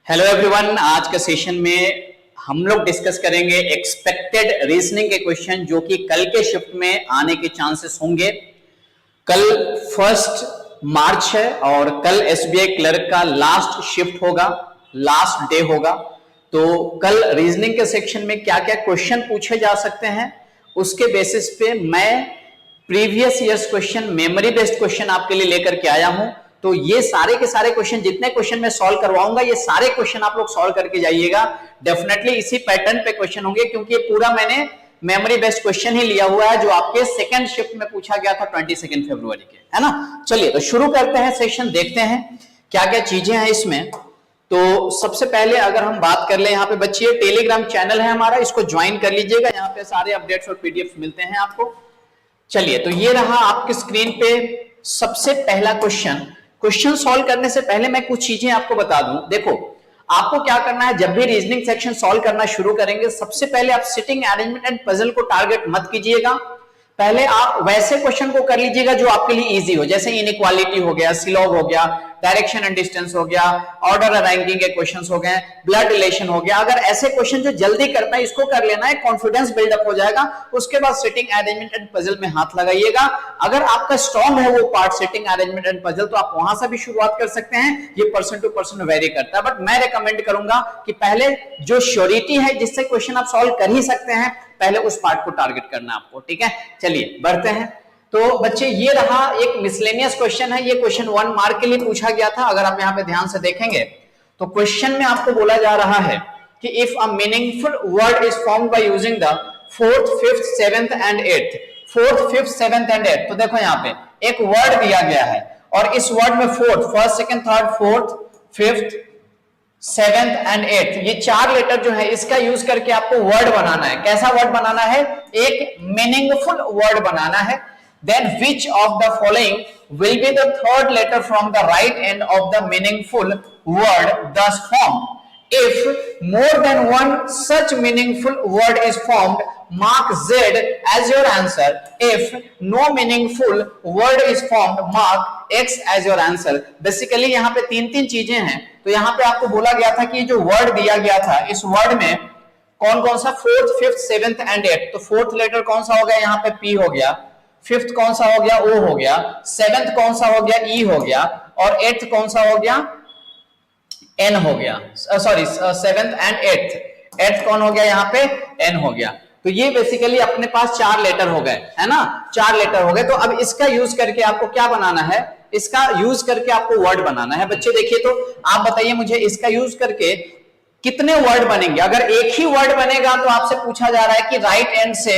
Hello everyone, आज के session में हम लोग डिस्कस करेंगे एक्सपेक्टेड रीजनिंग के क्वेश्चन जो कि कल के शिफ्ट में आने के चांसेस होंगे। कल 1 मार्च है और कल एसबीआई क्लर्क का लास्ट शिफ्ट होगा, लास्ट डे होगा। तो कल रीजनिंग के सेक्शन में क्या क्या क्वेश्चन पूछे जा सकते हैं उसके बेसिस पे मैं previous years question, memory based question आपके लिए लेकर के आया हूं। तो ये सारे के सारे क्वेश्चन, जितने क्वेश्चन मैं सॉल्व करवाऊंगा, ये सारे क्वेश्चन आप लोग सॉल्व करके जाइएगा। डेफिनेटली इसी पैटर्न पे क्वेश्चन होंगे क्योंकि ये पूरा मैंने मेमोरी बेस्ड क्वेश्चन ही लिया हुआ है जो आपके सेकंड शिफ्ट में पूछा गया था 22 फरवरी के, है ना। चलिए तो शुरू करते हैं सेशन, देखते हैं क्या क्या चीजें हैं इसमें। तो सबसे पहले अगर हम बात कर ले, यहाँ पे बच्चे टेलीग्राम चैनल है हमारा, इसको ज्वाइन कर लीजिएगा। यहाँ पे सारे अपडेट्स और पीडीएफ मिलते हैं आपको। चलिए तो ये रहा आपकी स्क्रीन पे सबसे पहला क्वेश्चन सॉल्व करने से पहले मैं कुछ चीजें आपको बता दूं। देखो, आपको क्या करना है, जब भी रीजनिंग सेक्शन सॉल्व करना शुरू करेंगे, सबसे पहले आप सिटिंग अरेंजमेंट एंड पजल को टारगेट मत कीजिएगा। पहले आप वैसे क्वेश्चन को कर लीजिएगा जो आपके लिए इजी हो, जैसे इनइक्वालिटी हो गया, सिलॉग हो गया, डायरेक्शन एंड डिस्टेंस हो गया, ऑर्डर रैंकिंग के क्वेश्चंस हो गए, ब्लड रिलेशन हो गया। अगर ऐसे क्वेश्चन जो जल्दी कर पाए इसको कर लेना है, कॉन्फिडेंस बिल्डअप हो जाएगा। उसके बाद सिटिंग अरेंजमेंट एंड पजल में हाथ लगाइएगा। अगर आपका स्ट्रॉन्ग है वो part sitting arrangement and puzzle, तो आप वहां से भी शुरुआत कर सकते हैं। ये पर्सन टू पर्सन वेरी करता है, बट मैं रिकमेंड करूंगा कि पहले जो श्योरिटी है जिससे क्वेश्चन आप सॉल्व कर ही सकते हैं, पहले उस पार्ट को टारगेट करना है आपको, ठीक है। चलिए बढ़ते हैं। तो बच्चे ये रहा एक मिसलेनियस क्वेश्चन है, ये क्वेश्चन 1 मार्क के लिए पूछा गया था। अगर आप यहाँ पे ध्यान से देखेंगे तो क्वेश्चन में आपको बोला जा रहा है कि if a meaningful word is formed by using the 4th, 5th, 7th and 8th, 4th, 5th, 7th and 8th। तो देखो यहाँ पे एक वर्ड दिया गया है और इस वर्ड में 4th, 1st, 2nd, 3rd, 4th, 5th, 7th and 8th, ये 4 लेटर जो है इसका यूज करके आपको वर्ड बनाना है। कैसा वर्ड बनाना है? एक मीनिंगफुल वर्ड बनाना है। Then which of the following will be the third letter from the right end of the meaningful word thus formed? If more than one such meaningful word is formed, mark Z as your answer. If no meaningful word is formed, mark X as your answer. Basically यहाँ पे तीन चीजें हैं। तो यहाँ पे आपको बोला गया था कि जो वर्ड दिया गया था, इस वर्ड में कौन कौन सा 4th, 5th, 7th and 8th। तो 4th लेटर कौन सा हो गया? यहाँ पे P हो गया। 5th कौन सा हो गया? O हो गया। 7th कौन सा हो गया? E हो गया। और 8th कौन सा हो गया? N हो गया। सॉरी, 7th एंड 8th कौन हो गया? यहाँ पे N हो गया। तो ये बेसिकली अपने पास 4 लेटर हो गए, है ना, 4 लेटर हो गए। तो अब इसका यूज करके आपको क्या बनाना है? इसका यूज करके आपको वर्ड बनाना है। बच्चे देखिए, तो आप बताइए मुझे, इसका यूज करके कितने वर्ड बनेंगे? अगर एक ही वर्ड बनेगा तो आपसे पूछा जा रहा है कि राइट एंड से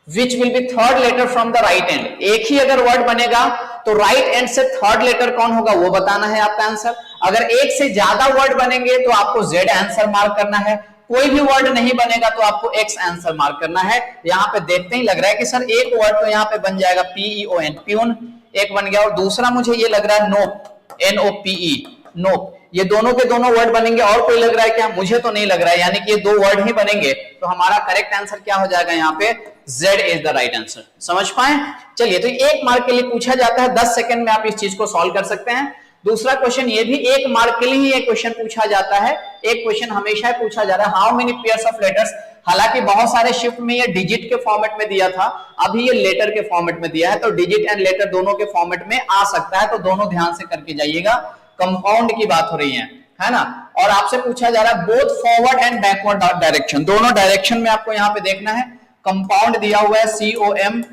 which will be third letter from the right end। एक ही अगर वर्ड बनेगा तो राइट एंड से थर्ड लेटर कौन होगा वो बताना है आपका आंसर। अगर एक से ज्यादा वर्ड बनेंगे तो आपको Z आंसर मार्क करना है। कोई भी वर्ड नहीं बनेगा तो आपको X आंसर मार्क करना है। यहाँ पे देखते ही लग रहा है कि सर एक वर्ड तो यहाँ पे बन जाएगा PEON, प्यून एक बन गया, और दूसरा मुझे ये लग रहा है नोप, NOPE, नोप। ये दोनों के दोनों वर्ड बनेंगे। और कोई लग रहा है क्या? मुझे तो नहीं लग रहा है, यानी कि ये 2 वर्ड ही बनेंगे। तो हमारा करेक्ट आंसर क्या हो जाएगा? यहाँ पे Z is the right answer. समझ पाए? चलिए, तो 1 मार्क के लिए पूछा जाता है, 10 सेकंड में आप इस चीज को सॉल्व कर सकते हैं। दूसरा क्वेश्चन, ये भी 1 मार्क के लिए ही एक क्वेश्चन पूछा जाता है। एक क्वेश्चन हमेशा पूछा जा रहा है, how many pairs of letters. हालांकि बहुत सारे शिफ्ट में ये डिजिट के फॉर्मेट में दिया था, अभी ये लेटर के फॉर्मेट में दिया है। तो डिजिट एंड लेटर दोनों के फॉर्मेट में आ सकता है, तो दोनों ध्यान से करके जाइएगा। कंपाउंड की बात हो रही है ना। और आपसे पूछा जा रहा है both forward and backward direction, दोनों डायरेक्शन में आपको यहाँ पे देखना है। कंपाउंड दिया हुआ है COMPOUND।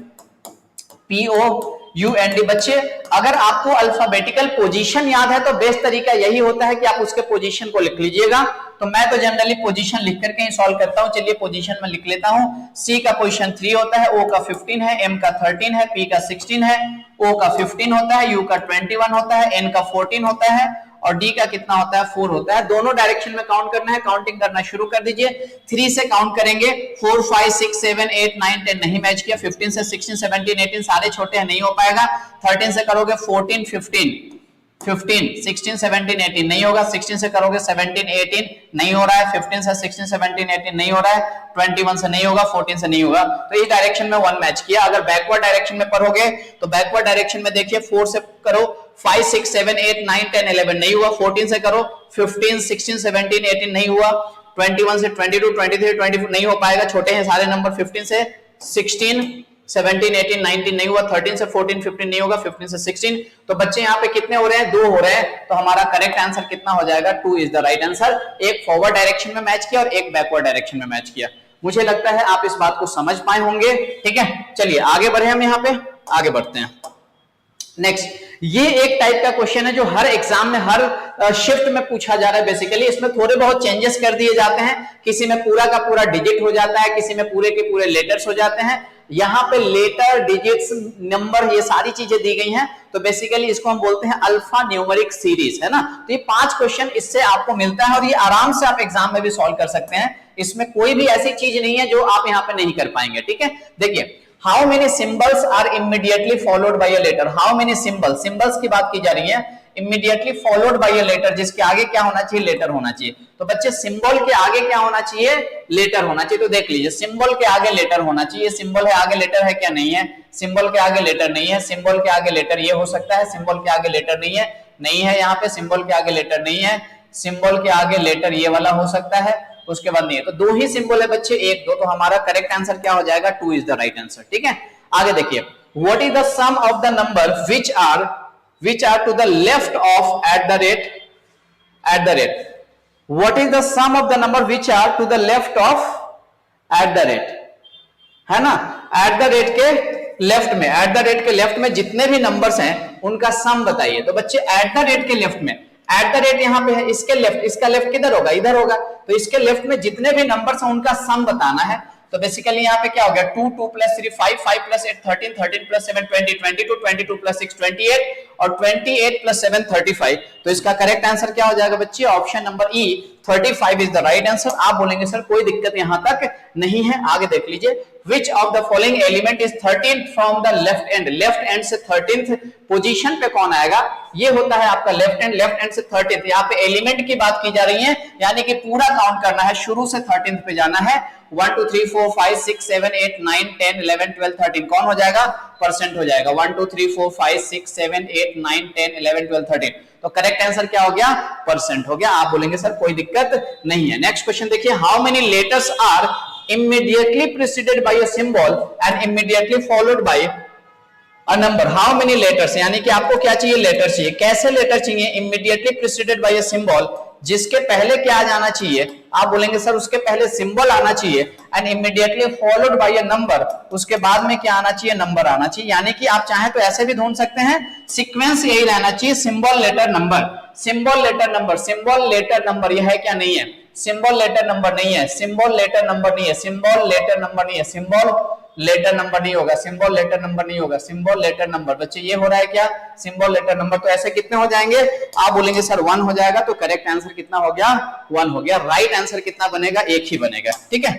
बच्चे, अगर आपको अल्फाबेटिकल पोजीशन याद है तो बेस्ट तरीका यही होता है कि आप उसके पोजीशन को लिख लीजिएगा। तो मैं तो जनरली पोजीशन लिख करके ही सॉल्व करता हूं। चलिए पोजीशन में लिख लेता हूं। C का पोजीशन 3 होता है, O का 15 है, M का 13 है, P का 16 है, O का 15 होता है, U का 21 होता है, N का 14 होता है और D का कितना होता है? 4 होता है। दोनों डायरेक्शन में काउंट करना है। काउंटिंग करना शुरू कर दीजिए। 3 से काउंट करेंगे, 4, 5, 6, 7, 8, 9, 10 नहीं मैच किया। 15 से 16, 17, 18 सारे छोटे हैं, नहीं हो पाएगा। 13 से करोगे 14, 15, 16, 17, 18 नहीं होगा। 16 से करोगे 17, 18 नहीं हो रहा है। 15 से 16, 17, 18 नहीं हो रहा है। 21 से नहीं होगा, 14 से नहीं होगा। तो इस डायरेक्शन में 1 मैच किया। अगर बैकवर्ड डायरेक्शन में पढ़ोगे तो बैकवर्ड डायरेक्शन में देखिए 4 से करो 5 6 7 8 9 10 11 नहीं हुआ, 14 से करो, 15 16 17 18 नहीं हुआ, 21 से 22 23 24 नहीं हो पाएगा, छोटे हैं सारे नंबर, 15 से 16 17 18 19 नहीं हुआ, 13 से 14 15 नहीं होगा, 15 से 16, तो बच्चे यहाँ पे कितने हो रहे हैं, 2 हो रहे हैं, तो हमारा करेक्ट आंसर कितना हो जाएगा, 2 इज द राइट आंसर। एक फॉरवर्ड डायरेक्शन में मैच किया और एक बैकवर्ड डायरेक्शन में मैच किया। मुझे लगता है आप इस बात को समझ पाए होंगे, ठीक है। चलिए आगे बढ़े, हम यहाँ पे आगे बढ़ते हैं। नेक्स्ट, ये एक टाइप का क्वेश्चन है जो हर एग्जाम में हर शिफ्ट में पूछा जा रहा है। बेसिकली इसमें थोड़े बहुत चेंजेस कर दिए जाते हैं, किसी में पूरा का पूरा डिजिट हो जाता है, किसी में पूरे के पूरे लेटर्स हो जाते हैं। यहाँ पे लेटर, डिजिट्स, नंबर, ये सारी चीजें दी गई हैं, तो बेसिकली इसको हम बोलते हैं अल्फा न्यूमेरिक सीरीज, है ना। तो ये 5 क्वेश्चन इससे आपको मिलता है और ये आराम से आप एग्जाम में भी सॉल्व कर सकते हैं। इसमें कोई भी ऐसी चीज नहीं है जो आप यहाँ पे नहीं कर पाएंगे, ठीक है। देखिए, how many symbols are immediately followed by a letter, how many symbols, symbols की बात की जा रही है, immediately followed by a letter, जिसके आगे क्या होना चाहिए, लेटर होना चाहिए। तो बच्चे सिंबल के आगे क्या होना चाहिए, लेटर होना चाहिए। तो देख लीजिए, सिंबल के आगे लेटर होना चाहिए, सिंबल है आगे लेटर है क्या, नहीं है, सिंबल के आगे लेटर नहीं है, सिंबल के आगे लेटर ये हो सकता है, सिंबल के आगे लेटर नहीं है, नहीं है, यहाँ पे सिंबल के आगे लेटर नहीं है, सिंबल के आगे लेटर ये वाला हो सकता है, उसके बाद नहीं है। तो 2 ही सिंबल है बच्चे, 1 2, तो हमारा करेक्ट आंसर क्या हो जाएगा, 2 इज द राइट आंसर, ठीक है। आगे देखिए, what is the sum of the number which are to the left of at the rate, what is the sum of the number which are to the left of at the rate, है ना। at the rate के left में, at the rate के left में जितने भी numbers हैं उनका सम बताइए। तो बच्चे at the rate के लेफ्ट में, at the rate यहाँ पे है, इसके लेफ्ट, इसका लेफ्ट किधर होगा, इधर होगा, तो इसके लेफ्ट में जितने भी नंबर्स हैं उनका सम बताना है। तो बेसिकली यहाँ पे क्या हो गया, 2 2 + 3 5 5 + 8 13 13 + 7 20 22 22 + 6 28 और 28 + 7 35। तो इसका करेक्ट आंसर क्या हो जाएगा बच्चे, option number E, 35 is the right answer. आप बोलेंगे सर कोई दिक्कत यहां तक नहीं है, आगे देख लीजिए, which of the following element is 13th from the left end, left and से 13th पोजीशन पे कौन आएगा, ये होता है आपका लेफ्ट एंड से 13th। यहाँ पे एलिमेंट की बात की जा रही है, यानी कि पूरा काउंट करना है, शुरू से 13th पे जाना है। 1 2 3 4 5 6 7 8 9 10 11 12 13 कौन हो जाएगा, परसेंट हो जाएगा। 1 2 3 4 5 6 7 8 9 10 11 12 13, तो करेक्ट आंसर क्या हो गया, परसेंट हो गया। आप बोलेंगे सर कोई दिक्कत नहीं है। नेक्स्ट क्वेश्चन देखिए, how many letters are immediately preceded by a symbol and immediately followed by a number, how many letters, यानी कि आपको क्या चाहिए, लेटर चाहिए। कैसे लेटर चाहिए, immediately preceded by a symbol, जिसके पहले क्या जाना चाहिए, आप बोलेंगे सर उसके पहले सिंबल आना चाहिए, and immediately followed by a number, उसके बाद में क्या आना चाहिए, नंबर आना चाहिए। यानी कि आप चाहें तो ऐसे भी ढूंढ सकते हैं, सीक्वेंस यही रहना चाहिए, symbol letter number, symbol letter number, symbol letter number, यह है क्या, नहीं है, सिंबल लेटर नंबर नहीं है, सिंबल लेटर नंबर नहीं है, सिंबल लेटर नंबर नहीं है, सिंबल लेटर नंबर नहीं होगा, सिंबल लेटर नंबर नहीं होगा, सिंबल लेटर नंबर। बच्चे ये हो रहा है क्या, सिंबल लेटर नंबर। तो ऐसे कितने हो जाएंगे, आप बोलेंगे सर 1 हो जाएगा, तो करेक्ट आंसर कितना हो गया, 1 हो गया। राइट आंसर कितना बनेगा, 1 ही बनेगा, ठीक है।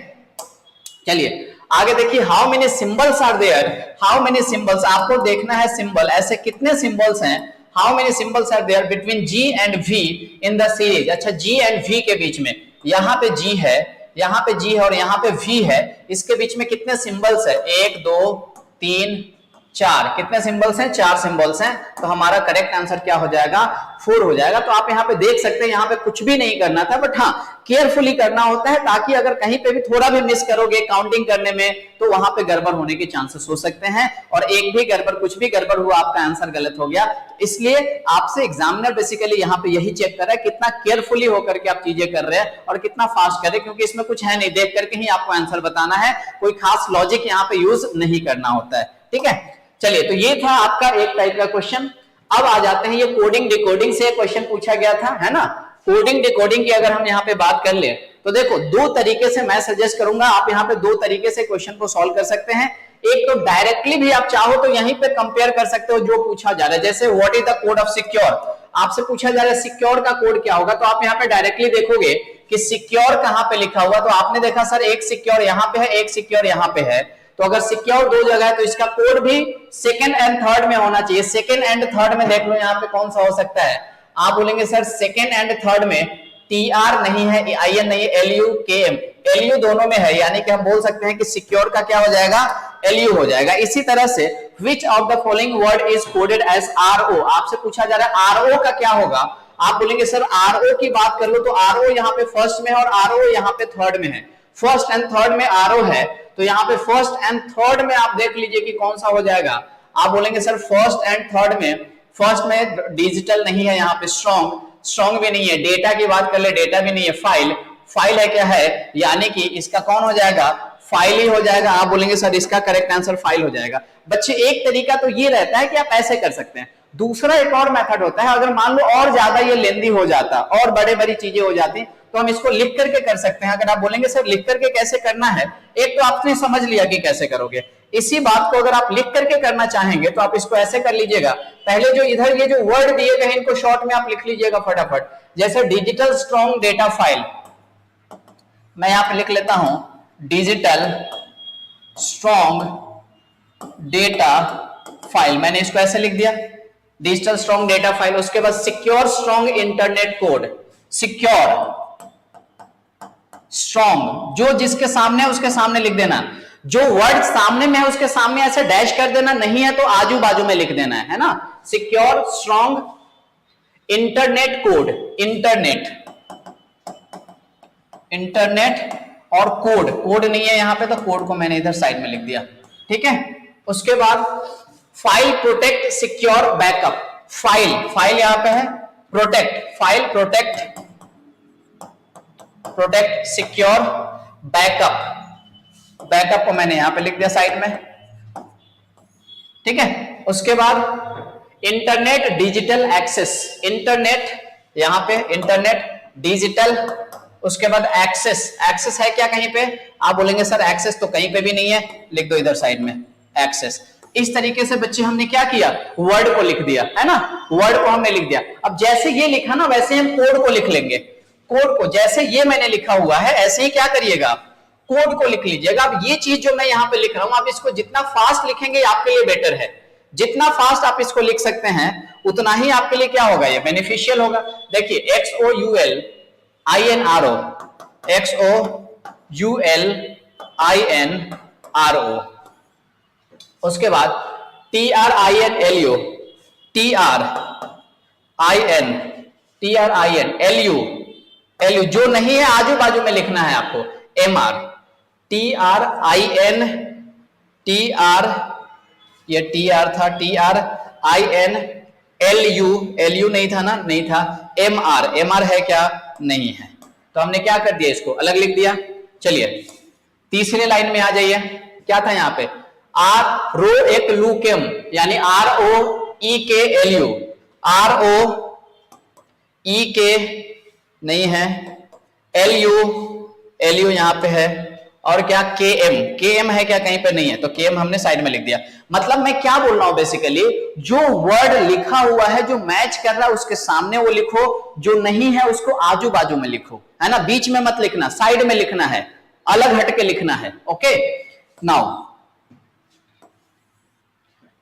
चलिए आगे देखिए, how many symbols are there, how many symbols, आपको देखना है सिंबल, ऐसे कितने सिंबल्स हैं, how many symbols are there between G and V in the series. अच्छा, G एंड V के बीच में, यहाँ पे G है, यहाँ पे G है और यहाँ पे V है, इसके बीच में कितने सिंबल्स है, 1 2 3 4, कितने सिंबल्स हैं, 4 सिंबल्स हैं। तो हमारा करेक्ट आंसर क्या हो जाएगा, 4 हो जाएगा। तो आप यहाँ पे देख सकते हैं, यहाँ पे कुछ भी नहीं करना था, बट हाँ केयरफुली करना होता है, ताकि अगर कहीं पे भी थोड़ा भी मिस करोगे काउंटिंग करने में, तो वहां पे गड़बड़ होने के चांसेस हो सकते हैं, और एक भी गड़बड़, कुछ भी गड़बड़ हुआ, आपका आंसर गलत हो गया। इसलिए आपसे एग्जामिनर बेसिकली यहाँ पे यही चेक कर रहा है, कितना केयरफुली होकर के आप चीजें कर रहे हैं और कितना फास्ट कर रहे हैं, क्योंकि इसमें कुछ है नहीं, देख करके ही आपको आंसर बताना है, कोई खास लॉजिक यहाँ पे यूज नहीं करना होता है, ठीक है। चलिए, तो ये था आपका एक टाइप का क्वेश्चन। अब आ जाते हैं, ये कोडिंग डिकोडिंग से क्वेश्चन पूछा गया था, है ना। कोडिंग डिकोडिंग की अगर हम यहाँ पे बात कर ले, तो देखो 2 तरीके से मैं सजेस्ट करूंगा, आप यहाँ पे 2 तरीके से क्वेश्चन को सॉल्व कर सकते हैं। एक तो डायरेक्टली भी आप चाहो तो यहीं पे कंपेयर कर सकते हो जो पूछा जा रहा है, जैसे what is the code of secure, आपसे पूछा जा रहा है सिक्योर का कोड क्या होगा, तो आप यहाँ पे डायरेक्टली देखोगे कि सिक्योर कहाँ पे लिखा हुआ, तो आपने देखा सर एक सिक्योर यहाँ पे है, एक सिक्योर यहाँ पे है, तो अगर सिक्योर 2 जगह है तो इसका कोड भी सेकंड एंड थर्ड में होना चाहिए। सेकंड एंड थर्ड में देख लो यहाँ पे कौन सा हो सकता है, आप बोलेंगे सर सेकंड एंड थर्ड में TR नहीं है, IN नहीं है, LU KM, LU दोनों में है, यानी कि हम बोल सकते हैं कि सिक्योर का क्या हो जाएगा, LU हो जाएगा। इसी तरह से which of the following word is coded as RO। आपसे पूछा जा रहा है RO का क्या होगा, आप बोलेंगे सर RO की बात कर लो तो RO यहाँ पे फर्स्ट में है और RO यहाँ पे थर्ड में है, फर्स्ट एंड थर्ड में RO है, तो यहाँ पे फर्स्ट एंड थर्ड में आप देख लीजिए कि कौन सा हो जाएगा। आप बोलेंगे सर फर्स्ट एंड थर्ड में, फर्स्ट में डिजिटल नहीं है, यहाँ पे स्ट्रॉन्ग भी नहीं है, डेटा की बात कर ले डेटा भी नहीं है, फाइल है क्या है, यानी कि इसका कौन हो जाएगा, फाइल ही हो जाएगा। आप बोलेंगे सर इसका करेक्ट आंसर फाइल हो जाएगा। बच्चे एक तरीका तो ये रहता है कि आप ऐसे कर सकते हैं, दूसरा एक और मेथड होता है, अगर मान लो और ज्यादा ये लेंदी हो जाता और बड़ी चीजें हो जाती तो हम इसको लिख करके कर सकते हैं। अगर आप बोलेंगे सर लिख करके कैसे करना है, एक तो आपने समझ लिया कि कैसे करोगे, इसी बात को अगर आप लिख करके करना चाहेंगे तो आप इसको ऐसे कर लीजिएगा, पहले जो इधर ये जो वर्ड दिए गए इनको शॉर्ट में आप लिख लीजिएगा फटाफट, जैसे डिजिटल स्ट्रॉन्ग डेटा फाइल, मैं यहां पे लिख लेता हूं डिजिटल स्ट्रॉन्ग डेटा फाइल, मैंने इसको ऐसे लिख दिया डिजिटल स्ट्रॉन्ग डेटा फाइल। उसके बाद secure strong internet code, secure strong, जो जिसके सामने है उसके सामने लिख देना, जो वर्ड सामने में है उसके सामने ऐसे डैश कर देना, नहीं है तो आजू बाजू में लिख देना है ना। Secure strong internet code, internet और कोड नहीं है यहां पे तो कोड को मैंने इधर साइड में लिख दिया, ठीक है। उसके बाद file protect secure backup, file यहां पे है, फाइल प्रोटेक्ट सिक्योर बैकअप को मैंने यहां पे लिख दिया साइड में, ठीक है। उसके बाद इंटरनेट डिजिटल एक्सेस, इंटरनेट यहां पे इंटरनेट डिजिटल, उसके बाद एक्सेस है क्या कहीं पे, आप बोलेंगे सर एक्सेस तो कहीं पे भी नहीं है, लिख दो इधर साइड में एक्सेस। इस तरीके से बच्चे हमने क्या किया, वर्ड को लिख दिया है ना, वर्ड को हमने लिख दिया। अब जैसे ये लिखा ना वैसे हम कोड को लिख लेंगे, कोड को जैसे ये मैंने लिखा हुआ है ऐसे ही क्या करिएगा, कोड को लिख लीजिएगा। अब ये चीज जो मैं यहाँ पे लिख रहा हूं, आप इसको जितना फास्ट लिखेंगे आपके लिए बेटर है, जितना फास्ट आप इसको लिख सकते हैं उतना ही आपके लिए क्या होगा, ये बेनिफिशियल होगा। देखिए XOULINRO, XOULINRO, उसके बाद TRINLU, जो नहीं है आजू बाजू में लिखना है आपको, MR, TRIN, ये TR था, TRINLU नहीं था ना, नहीं था, MR है क्या, नहीं है, तो हमने क्या कर दिया, इसको अलग लिख दिया। चलिए तीसरे लाइन में आ जाइए, क्या था यहाँ पे, ROECLUCAM, यानी ROEKLU, ROEK नहीं है, LU यहां पे है, और क्या KM है क्या कहीं पे, नहीं है, तो KM हमने साइड में लिख दिया। मतलब मैं क्या बोल रहा हूं बेसिकली, जो वर्ड लिखा हुआ है जो मैच कर रहा है उसके सामने वो लिखो, जो नहीं है उसको आजू बाजू में लिखो, है ना, बीच में मत लिखना, साइड में लिखना है, अलग हट के लिखना है। ओके नाउ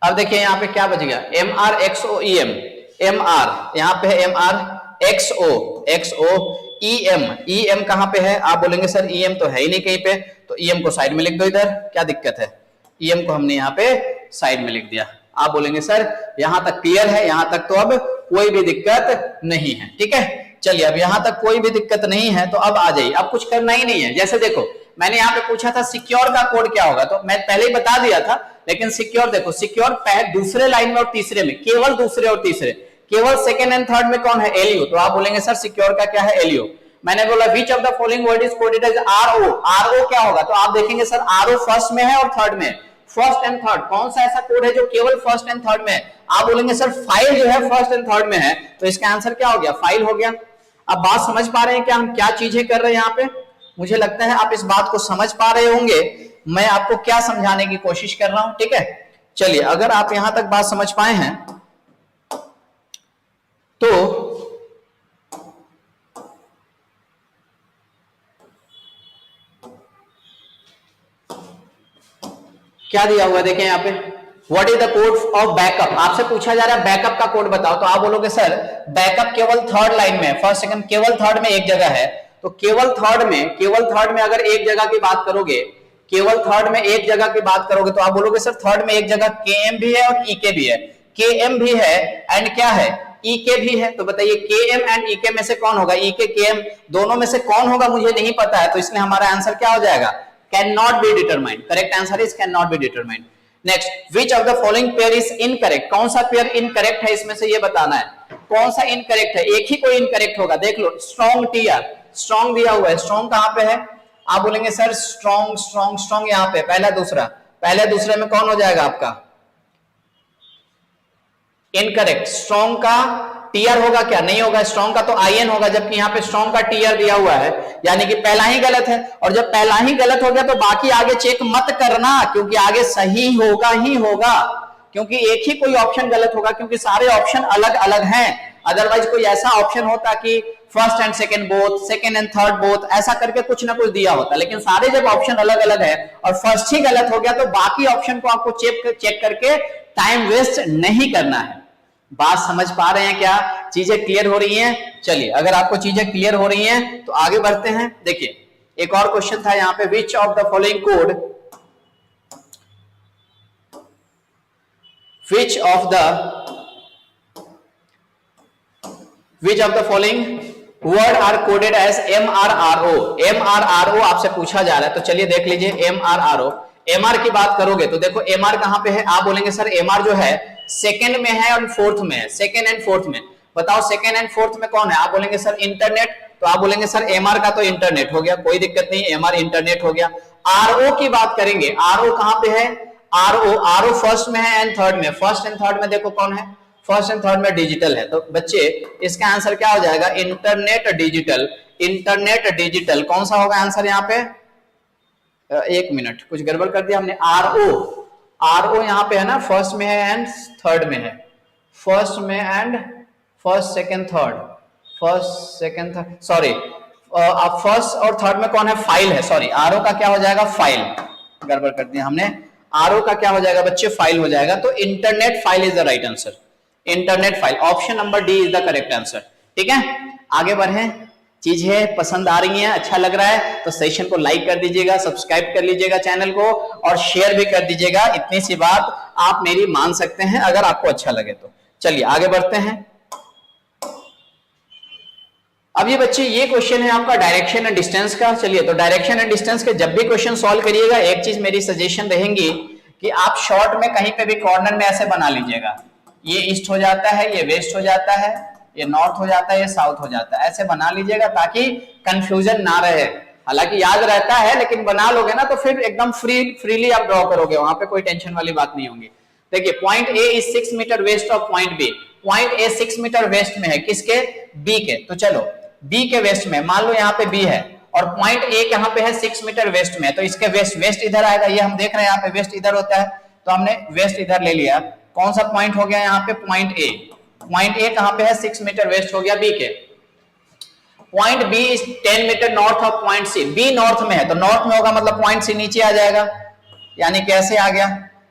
अब देखिए यहां पे क्या बच गया, MRXOEM, यहां पे है EM कहां पे है, आप बोलेंगे सर EM तो है ही नहीं कहीं पे, तो EM को साइड में लिख दो इधर, क्या दिक्कत है, EM को हमने यहाँ पे साइड में लिख दिया। आप बोलेंगे सर यहां तक क्लियर है, यहां तक तो अब कोई भी दिक्कत नहीं है, ठीक है। चलिए अब यहां तक कोई भी दिक्कत नहीं है तो अब आ जाइए, अब कुछ करना ही नहीं है। जैसे देखो मैंने यहाँ पे पूछा था सिक्योर का कोड क्या होगा, तो मैं पहले ही बता दिया था, लेकिन सिक्योर देखो, सिक्योर दूसरे लाइन में और तीसरे में, केवल दूसरे और तीसरे, केवल सेकंड एंड थर्ड में कौन है, LU, तो आप बोलेंगे सर सिक्योर का क्या है, LU। मैंने बोला which of the following word is coded as RO क्या होगा, तो आप देखेंगे सर RO फर्स्ट में है और थर्ड में, फर्स्ट एंड थर्ड, कौन सा ऐसा कोड है जो केवल फर्स्ट एंड थर्ड में है, आप बोलेंगे सर फाइल जो है फर्स्ट एंड थर्ड में है, तो इसका आंसर क्या हो गया, फाइल हो गया। अब बात समझ पा रहे हैं क्या हम क्या चीजें कर रहे हैं यहाँ पे, मुझे लगता है आप इस बात को समझ पा रहे होंगे, मैं आपको क्या समझाने की कोशिश कर रहा हूं, ठीक है। चलिए अगर आप यहां तक बात समझ पाए हैं तो क्या दिया हुआ देखें यहाँ पे, what is the code of backup, आपसे पूछा जा रहा है बैकअप का कोड बताओ, तो आप बोलोगे सर बैकअप केवल थर्ड लाइन में, फर्स्ट सेकंड केवल थर्ड में एक जगह है, तो केवल थर्ड में अगर एक जगह की बात करोगे, केवल थर्ड में एक जगह की बात करोगे तो आप बोलोगे सर थर्ड में एक जगह Km भी है और Ek भी है, Km भी है एंड क्या है Ek भी है। तो बताइए Km एंड Ek में से कौन होगा, Ek Km दोनों में से कौन होगा मुझे नहीं पता है, तो इसलिए हमारा आंसर क्या हो जाएगा, can not be determined. Correct answer is can not be determined. Next, which of the following pair is incorrect, कौन सा पेयर इनकरेक्ट है इसमें से ये बताना है, कौन सा इनकरेक्ट है, एक ही कोई इनकरेक्ट होगा। देख लो स्ट्रॉन्ग टीआर, स्ट्रॉन्ग दिया हुआ है, स्ट्रॉन्ग कहां पे है, आप बोलेंगे सर स्ट्रॉन्ग स्ट्रॉन्ग स्ट्रॉन्ग यहाँ पे पहला दूसरा, पहले दूसरे में कौन हो जाएगा आपका इनकरेक्ट, स्ट्रॉन्ग का टीआर होगा क्या, नहीं होगा, स्ट्रॉन्ग का तो आईएन होगा, जबकि यहाँ पे स्ट्रॉन्ग का टीआर दिया हुआ है, यानी कि पहला ही गलत है। और जब पहला ही गलत हो गया तो बाकी आगे चेक मत करना, क्योंकि आगे सही होगा ही होगा, क्योंकि एक ही कोई ऑप्शन गलत होगा, क्योंकि सारे ऑप्शन अलग अलग हैं। अदरवाइज कोई ऐसा ऑप्शन होता कि first and second both, second and third both, ऐसा करके कुछ ना कुछ दिया होता, लेकिन सारे जब ऑप्शन अलग अलग है और फर्स्ट ही गलत हो गया तो बाकी ऑप्शन को आपको चेक करके टाइम वेस्ट नहीं करना है। बात समझ पा रहे हैं क्या, चीजें क्लियर हो रही हैं। चलिए अगर आपको चीजें क्लियर हो रही हैं तो आगे बढ़ते हैं। देखिए एक और क्वेश्चन था यहाँ पे, which of the following code, which of the following word are coded as MRRO, MRRO आपसे पूछा जा रहा है, तो चलिए देख लीजिए MRRO। MR की बात करोगे तो देखो MR कहां पे है, आप बोलेंगे सर MR जो है सेकंड में है और फोर्थ में है, सेकंड एंड फोर्थ में, बताओ सेकंड एंड फोर्थ में कौन है, आप बोलेंगे सर इंटरनेट, तो आप बोलेंगे सर MR का तो इंटरनेट हो गया, कोई दिक्कत नहीं, MR इंटरनेट हो गया। RO की बात करेंगे, RO कहां पे है, RO फर्स्ट में है एंड थर्ड में, फर्स्ट एंड थर्ड में देखो कौन है, फर्स्ट एंड थर्ड में डिजिटल है, तो बच्चे इसका आंसर क्या हो जाएगा, इंटरनेट डिजिटल, इंटरनेट डिजिटल कौन सा होगा आंसर यहाँ पे, एक मिनट कुछ गड़बड़ कर दिया हमने, RO यहाँ पे है ना, फर्स्ट में है एंड थर्ड में है, फर्स्ट में and first second third, first second third, sorry अब फर्स्ट और थर्ड में कौन है, फाइल है, सॉरी RO का क्या हो जाएगा, फाइल, गड़बड़ कर दिया हमने, RO का क्या हो जाएगा बच्चे, फाइल हो जाएगा, तो internet file is the right answer, internet file, option number D is the correct answer. ठीक है आगे बढ़े, चीजें पसंद आ रही हैं, अच्छा लग रहा है तो सेशन को लाइक कर दीजिएगा, सब्सक्राइब कर लीजिएगा चैनल को और शेयर भी कर दीजिएगा, इतनी सी बात आप मेरी मान सकते हैं अगर आपको अच्छा लगे तो। चलिए आगे बढ़ते हैं। अब ये बच्चे ये क्वेश्चन है आपका डायरेक्शन एंड डिस्टेंस का। चलिए तो डायरेक्शन एंड डिस्टेंस के जब भी क्वेश्चन सॉल्व करिएगा एक चीज मेरी सजेशन रहेंगी कि आप शॉर्ट में कहीं पे भी कॉर्नर में ऐसे बना लीजिएगा, ये ईस्ट हो जाता है, ये वेस्ट हो जाता है, ये नॉर्थ हो जाता है, ये साउथ हो जाता है, ऐसे बना लीजिएगा ताकि कंफ्यूजन ना रहे। हालांकि याद रहता है लेकिन बना लोगे ना तो फिर एकदम फ्रीली आप ड्रॉ करोगे, वहां पे कोई टेंशन वाली बात नहीं होगी। देखिए point A is 6 metre west of point B, point A 6 metre west में है, किसके, बी के, तो चलो बी के वेस्ट में, मान लो यहाँ पे बी है और पॉइंट ए यहाँ पे है 6 मीटर वेस्ट में, तो इसके वेस्ट इधर आएगा, ये हम देख रहे हैं यहाँ पे वेस्ट इधर होता है, तो हमने वेस्ट इधर ले लिया। कौन सा पॉइंट हो गया यहाँ पे, पॉइंट ए, पॉइंट ए कहां पे है, 6 मीटर वेस्ट हो गया बी के। Point B is 10 metre north of point C, B north में है तो नॉर्थ में होगा मतलब पॉइंट सी नीचे आ जाएगा, यानी कैसे आ गया,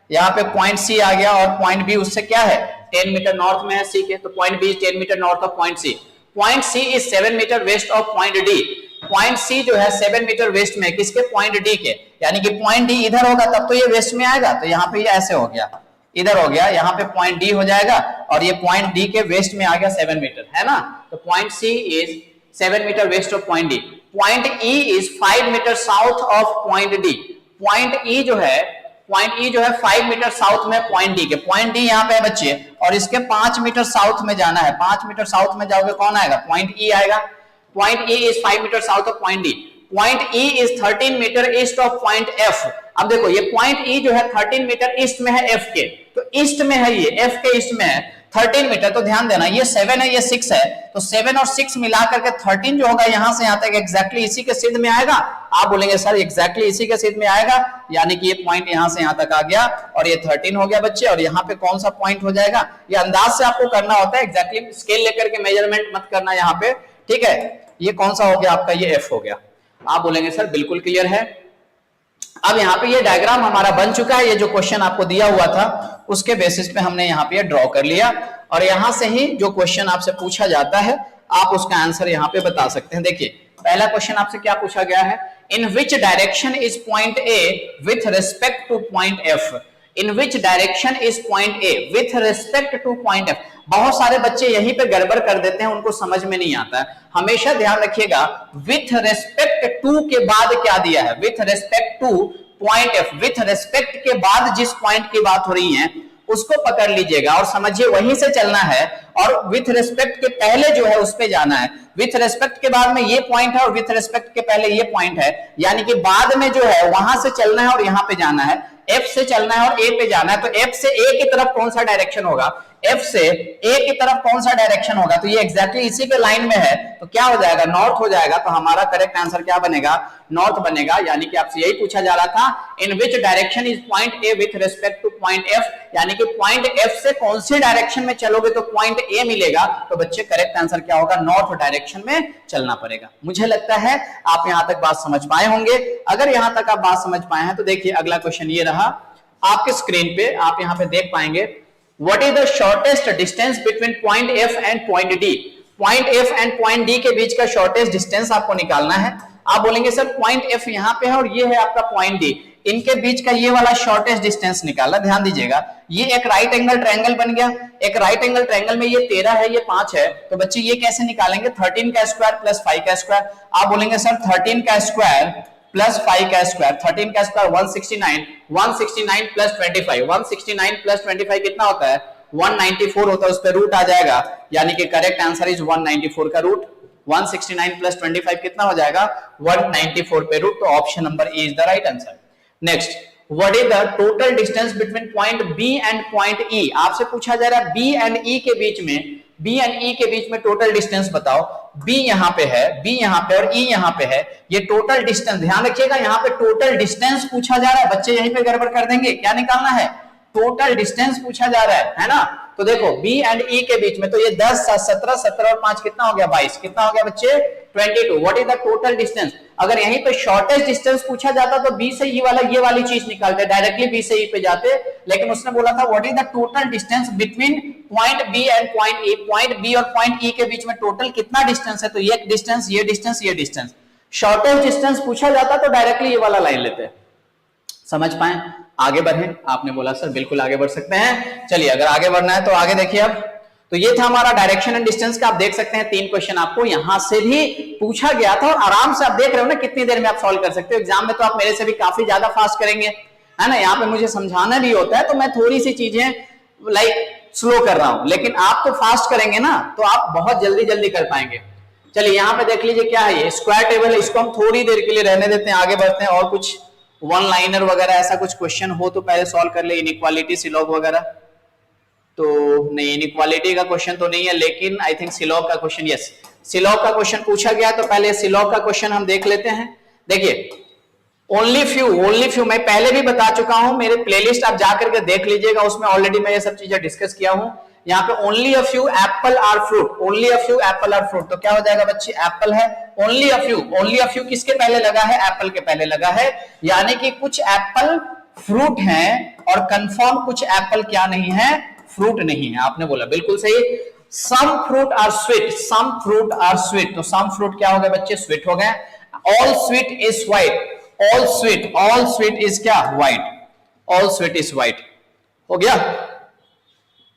यहाँ पे पॉइंट सी आ गया और पॉइंट बी उससे क्या है 10 मीटर नॉर्थ में है सी के, तो point B is 10 metre north of point C. Point C is 7 metre west of point D, point C जो है 7 मीटर वेस्ट में किसके, पॉइंट डी के, यानी कि पॉइंट डी इधर होगा तब तो ये वेस्ट में आएगा, तो यहाँ पे ये ऐसे हो गया, इधर हो गया, यहाँ पे पॉइंट डी हो जाएगा और ये पॉइंट डी के वेस्ट में आ गया 7 मीटर, है ना, तो point C is 7 metre west of point D. Point E is 5 metre south of point D, point E जो है 5 मीटर साउथ में पॉइंट डी के, पॉइंट डी यहाँ पे है बच्चे और इसके 5 मीटर साउथ में जाना है, 5 मीटर साउथ में जाओगे कौन आएगा, पॉइंट ई आएगा। Point E is 5 metre south of point D, point E is 13 metre east of point F. अब देखो ये पॉइंट ई जो है 13 मीटर ईस्ट में है एफ के, तो ईस्ट में है ये, एफ के ईस्ट में है 13 मीटर, तो ध्यान देना ये 7 है ये 6 है, तो 7 और 6 मिला करके 13 जो होगा यहां से यहां तक एग्जैक्टली इसी के सिद्ध में आएगा। आप बोलेंगे सर एग्जैक्टली इसी के सिद्ध में आएगा, यानी कि ये पॉइंट यहां से यहां तक आ गया और ये 13 हो गया बच्चे, और यहाँ पे कौन सा पॉइंट हो जाएगा, ये अंदाज से आपको करना होता है, एग्जैक्टली स्केल लेकर के मेजरमेंट मत करना यहाँ पे, ठीक है। ये कौन सा हो गया आपका, ये एफ हो गया। आप बोलेंगे सर बिल्कुल क्लियर है। अब यहाँ पे ये डायग्राम हमारा बन चुका है, ये जो क्वेश्चन आपको दिया हुआ था उसके बेसिस पे हमने यहाँ पे ड्रॉ कर लिया, और यहां से ही जो क्वेश्चन आपसे पूछा जाता है आप उसका आंसर यहाँ पे बता सकते हैं। देखिए पहला क्वेश्चन आपसे क्या पूछा गया है, in which direction is point A with respect to point F, in which direction is point A with respect to point F. बहुत सारे बच्चे यहीं पे गड़बड़ कर देते हैं, उनको समझ में नहीं आता है। हमेशा ध्यान रखिएगा विथ रिस्पेक्ट टू के बाद क्या दिया है, with respect to point F, with respect के बाद जिस पॉइंट की बात हो रही है उसको पकड़ लीजिएगा और समझिए वहीं से चलना है, और विथ रिस्पेक्ट के पहले जो है उस पे जाना है। विथ रिस्पेक्ट के बाद में ये पॉइंट है और विथ रिस्पेक्ट के पहले ये पॉइंट है, यानी कि बाद में जो है वहां से चलना है और यहां पे जाना है, एफ से चलना है और ए पे जाना है। तो एफ से ए की तरफ कौन सा डायरेक्शन होगा, एफ से ए की तरफ कौन सा डायरेक्शन होगा, तो ये एग्जैक्टली इसी के लाइन में है, तो क्या हो जाएगा, नॉर्थ हो जाएगा। तो हमारा करेक्ट आंसर क्या बनेगा, नॉर्थ बनेगा। यानी कि आपसे यही पूछा जा रहा था, in which direction is point A with respect to point F, यानी कि पॉइंट एफ से कौन सी डायरेक्शन में चलोगे तो पॉइंट ए मिलेगा। तो बच्चे करेक्ट आंसर क्या होगा, नॉर्थ डायरेक्शन में चलना पड़ेगा। मुझे लगता है आप यहां तक बात समझ पाए होंगे। अगर यहां तक आप बात समझ पाए हैं तो देखिए अगला क्वेश्चन ये रहा आपके स्क्रीन पे, आप यहां पे देख पाएंगे, what is the shortest distance between point F and point D. Point F and point D के बीच का शॉर्टेस्ट डिस्टेंस आपको निकालना है। आप बोलेंगे सर पॉइंट एफ यहां पे है और ये है आपका पॉइंट डी, इनके बीच का ये वाला शॉर्टेस्ट डिस्टेंस निकाला। ध्यान दीजिएगा, ये एक राइट एंगल ट्रायंगल बन गया, एक राइट एंगल ट्रायंगल में ये 13 है, ये 5 है, तो बच्चे ये कैसे निकालेंगे, 13 का स्क्वायर प्लस 5 का स्क्वायर। आप बोलेंगे सर 13 का स्क्वायर प्लस 5 का स्क्वायर, 13 का स्क्वायर 169, 169 प्लस 25, 169 प्लस 25 कितना होता है, 194 होता है, उस पर रूट आ जाएगा, यानी कि करेक्ट आंसर इज 194 का रूट। 169 प्लस 25 कितना हो जाएगा, 194 पे रूट, तो option number A is the right answer. Next, what is the total distance between point B and point E. आपसे पूछा जा रहा है बी एंड ई के बीच में, बी एंड ई के बीच में टोटल डिस्टेंस बताओ। बी यहां पे है, बी यहां पे और ई यहां पे है, ये टोटल डिस्टेंस ध्यान रखिएगा, यहां पे टोटल डिस्टेंस पूछा जा रहा है। बच्चे यहीं पे गड़बड़ कर देंगे, क्या निकालना है, टोटल डिस्टेंस पूछा जा रहा है ना। तो देखो बी एंड ई के बीच में, तो ये 10 7 17 17 और 5 कितना हो गया, 22, कितना हो गया बच्चे, 22। What is the total distance. अगर यहीं पे शॉर्टेस्ट डिस्टेंस पूछा जाता तो बी से ई वाला ये वाली चीज निकालते, डायरेक्टली बी से ई पे जाते, लेकिन उसने बोला था what is the total distance between point B and point E. Point B और पॉइंट ई के बीच में टोटल कितना डिस्टेंस है, तो ये डिस्टेंस, ये डिस्टेंस, ये डिस्टेंस। शॉर्टेस्ट डिस्टेंस पूछा जाता तो डायरेक्टली ये वाला लाइन लेते। समझ पाए, आगे बढ़े। आपने बोला सर बिल्कुल आगे बढ़ सकते हैं, चलिए अगर आगे बढ़ना है तो आगे देखिए। अब तो ये था हमारा डायरेक्शन एंड डिस्टेंस का। आप देख सकते हैं 3 क्वेश्चन आपको यहां से भी पूछा गया था, और आराम से आप देख रहे हो ना कितनी देर में आप सॉल्व कर सकते हो। एग्जाम में तो आप मेरे से भी काफी ज्यादा फास्ट करेंगे, है ना, यहाँ पे मुझे समझाना भी होता है तो मैं थोड़ी सी चीजें स्लो कर रहा हूं, लेकिन आप तो फास्ट करेंगे ना तो आप बहुत जल्दी जल्दी कर पाएंगे। चलिए यहाँ पे देख लीजिए क्या है, ये स्क्वायर टेबल है, इसको हम थोड़ी देर के लिए रहने देते हैं, आगे बढ़ते हैं। और कुछ वन लाइनर वगैरह ऐसा कुछ क्वेश्चन हो तो पहले सॉल्व कर ले। इनइक्वालिटी सिलॉग वगैरह तो नहीं, इनइक्वालिटी का क्वेश्चन तो नहीं है, लेकिन आई थिंक सिलॉग का क्वेश्चन, यस सिलॉग का क्वेश्चन पूछा गया, तो पहले सिलॉग का क्वेश्चन हम देख लेते हैं। देखिए ओनली फ्यू मैं पहले भी बता चुका हूं, मेरे प्लेलिस्ट आप जाकर के देख लीजिएगा, उसमें ऑलरेडी मैं ये सब चीजें डिस्कस किया हूं। यहाँ पे only a few apple are fruit, only a few apple are fruit, तो क्या हो जाएगा बच्चे, एप्पल है। ओनली अ फ्यू किसके पहले लगा है, एप्पल के पहले लगा है, यानी कि कुछ एप्पल फ्रूट हैं और कंफर्म कुछ एप्पल क्या नहीं है, फ्रूट नहीं है। आपने बोला बिल्कुल सही। Some fruit are sweet, some fruit are sweet, तो सम फ्रूट क्या हो गए बच्चे, स्वीट हो गए। All sweet is white, all sweet is क्या, white, all sweet is white, हो गया।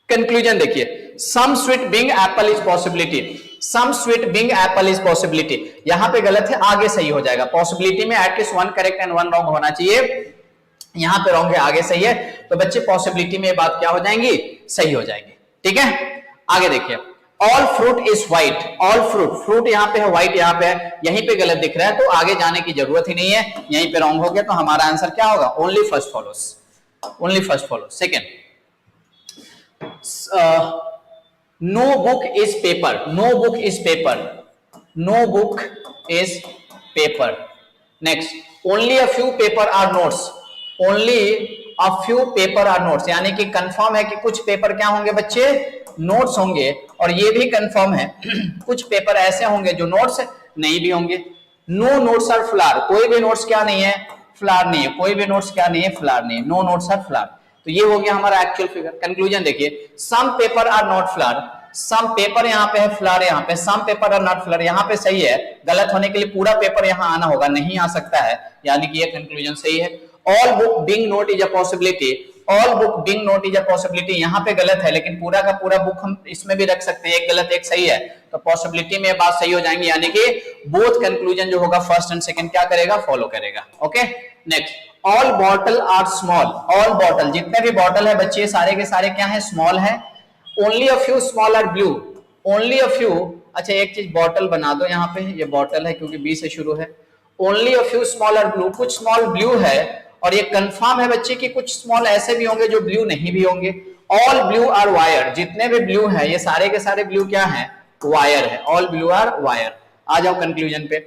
कंक्लूजन देखिए, some sweet being apple is possibility, some sweet being apple is possibility, यहां पे गलत है, आगे सही हो जाएगा। पॉसिबिलिटी में एटलीस्ट 1 करेक्ट एंड 1 रॉन्ग होना चाहिए, यहां पे रॉन्ग है, आगे सही है, तो बच्चे पॉसिबिलिटी में ये बात क्या हो जाएंगी, सही हो जाएगी। ठीक है, आगे देखिए, all fruit is white, all fruit यहां पे है, व्हाइट यहां पे है, यहीं पे गलत दिख रहा है, तो आगे जाने की जरूरत ही नहीं है, यहीं पे रॉन्ग हो गया, तो हमारा आंसर क्या होगा, only first follows, only first follows. Second, no book is paper, no book is paper, no book is paper. Next, only a few paper are notes, only a few paper are notes, यानी कि confirm है कि कुछ paper क्या होंगे बच्चे, notes होंगे, और ये भी कंफर्म है कुछ पेपर ऐसे होंगे जो नोट्स नहीं भी होंगे। नो नोट्स आर फ्लावर, कोई भी नोट्स क्या नहीं है, फ्लावर नहीं है, कोई भी नोट्स क्या नहीं है, फ्लावर नहीं है, नो नोट्स आर फ्लावर। तो ये हो गया हमारा एक्चुअल फिगर। कंक्लूजन देखिए, some paper are not flower, some paper यहाँ पे है, फ्लर यहाँ पे, सम पेपर और नॉट फ्लर यहाँ पे सही है, गलत होने के लिए पूरा पेपर यहाँ आना होगा, नहीं आ सकता है, यानी कि ये कंक्लूजन सही है। All book being note is a possibility, all book being note is a possibility यहाँ पे गलत है, लेकिन पूरा का पूरा बुक हम इसमें भी रख सकते हैं, एक गलत एक सही है, तो पॉसिबिलिटी में बात सही हो जाएंगी, यानी कि बोथ कंक्लूजन जो होगा फर्स्ट एंड सेकंड क्या करेगा, फॉलो करेगा। Okay next, all bottle are small, all bottle जितने भी बॉटल है बच्चे सारे के सारे क्या है, स्मॉल है। Only a few small are blue, only a few, अच्छा एक चीज बॉटल बना दो यहाँ पे, ये बॉटल है क्योंकि बी से शुरू है। Only a few small are blue, कुछ स्मॉल ब्लू है, और ये कंफर्म है बच्चे कि कुछ स्मॉल ऐसे भी होंगे जो ब्लू नहीं भी होंगे। ऑल ब्लू आर वायर, जितने भी ब्लू है ये सारे के सारे ब्लू क्या है, वायर है, ऑल ब्लू आर वायर। आ जाओ कंक्लूजन पे,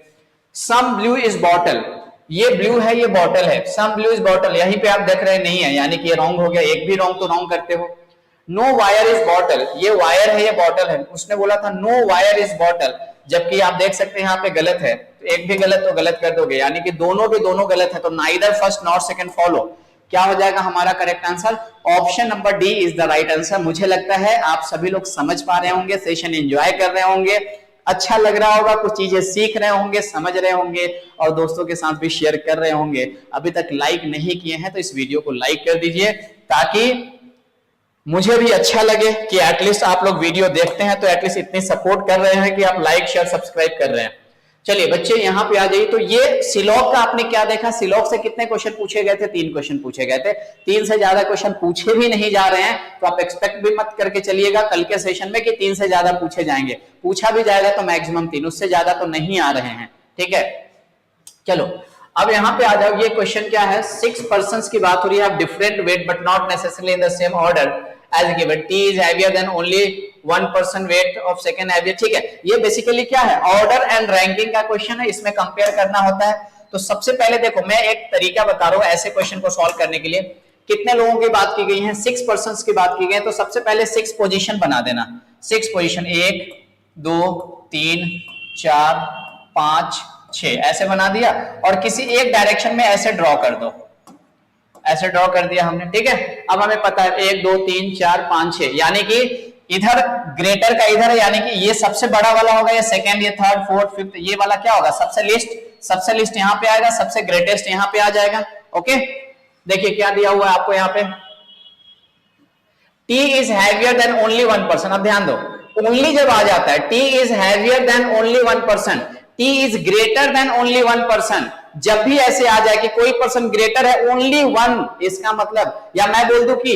सम ब्लू इज बॉटल, ये ब्लू है ये बॉटल है, सम ब्लू इज बॉटल, यहीं पे आप देख रहे नहीं है, यानी कि ये रॉन्ग हो गया, एक भी रॉन्ग तो रॉन्ग करते हो। नो वायर इज बॉटल, ये वायर है ये बॉटल है, उसने बोला था नो वायर इज बॉटल, जबकि आप देख सकते हैं यहाँ पे गलत है, तो एक भी गलत तो गलत कर दोगे, यानी कि दोनों के दोनों गलत है, तो neither first not second follow, क्या हो जाएगा हमारा correct answer, option number D is the right answer. मुझे लगता है आप सभी लोग समझ पा रहे होंगे, सेशन एंजॉय कर रहे होंगे, अच्छा लग रहा होगा, कुछ चीजें सीख रहे होंगे, समझ रहे होंगे, और दोस्तों के साथ भी शेयर कर रहे होंगे। अभी तक लाइक नहीं किए हैं तो इस वीडियो को लाइक कर दीजिए, ताकि मुझे भी अच्छा लगे कि एटलीस्ट आप लोग वीडियो देखते हैं तो एटलीस्ट इतनी सपोर्ट कर रहे हैं कि आप लाइक शेयर सब्सक्राइब कर रहे हैं। चलिए बच्चे यहाँ पे आ जाइए, तो ये सिलॉग का आपने क्या देखा, सिलॉग से कितने क्वेश्चन पूछे गए थे, 3 क्वेश्चन पूछे गए थे, 3 से ज्यादा क्वेश्चन पूछे भी नहीं जा रहे हैं, तो आप एक्सपेक्ट भी मत करके चलिएगा कल के सेशन में कि 3 से ज्यादा पूछे जाएंगे, पूछा भी जाएगा तो मैक्सिमम 3, उससे ज्यादा तो नहीं आ रहे हैं, ठीक है। चलो अब यहाँ पे आ जाओ, ये क्वेश्चन क्या है, 6 पर्सन्स की बात हो रही है, different weight but not necessarily in the same order as given, T is heavier than only 1 person weight of second heavier, ठीक है। ये बेसिकली क्या है, ऑर्डर एंड रैंकिंग का क्वेश्चन है, इसमें कंपेयर करना होता है। तो सबसे पहले देखो मैं एक तरीका बता रहा हूं ऐसे क्वेश्चन को सॉल्व करने के लिए। कितने लोगों की बात की गई है, 6 पर्सन्स की बात की गई है, तो सबसे पहले 6 पोजीशन बना देना, 6 पोजीशन, 1 2 3 4 5 6 ऐसे बना दिया, और किसी एक डायरेक्शन में ऐसे ड्रॉ कर दो, ऐसे ड्रॉ कर दिया हमने, ठीक है। अब हमें पता है 1 2 3 4 5 6, यानी कि इधर ग्रेटर का इधर है, यानी कि ये सबसे बड़ा वाला होगा, ये सेकंड, ये थर्ड फोर्थ फिफ्थ, ये वाला क्या होगा, सबसे लिस्ट यहाँ पे आएगा, सबसे ग्रेटेस्ट यहाँ पे आ जाएगा। ओके देखिए क्या दिया हुआ है आपको यहाँ पे, T is heavier than only 1 person, अब ध्यान दो, ओनली जब आ जाता है, T is heavier than only 1 person, T is greater than only 1 person, जब भी ऐसे आ जाए कि कोई पर्सन ग्रेटर है, ओनली 1, इसका मतलब, या मैं बोल दूं कि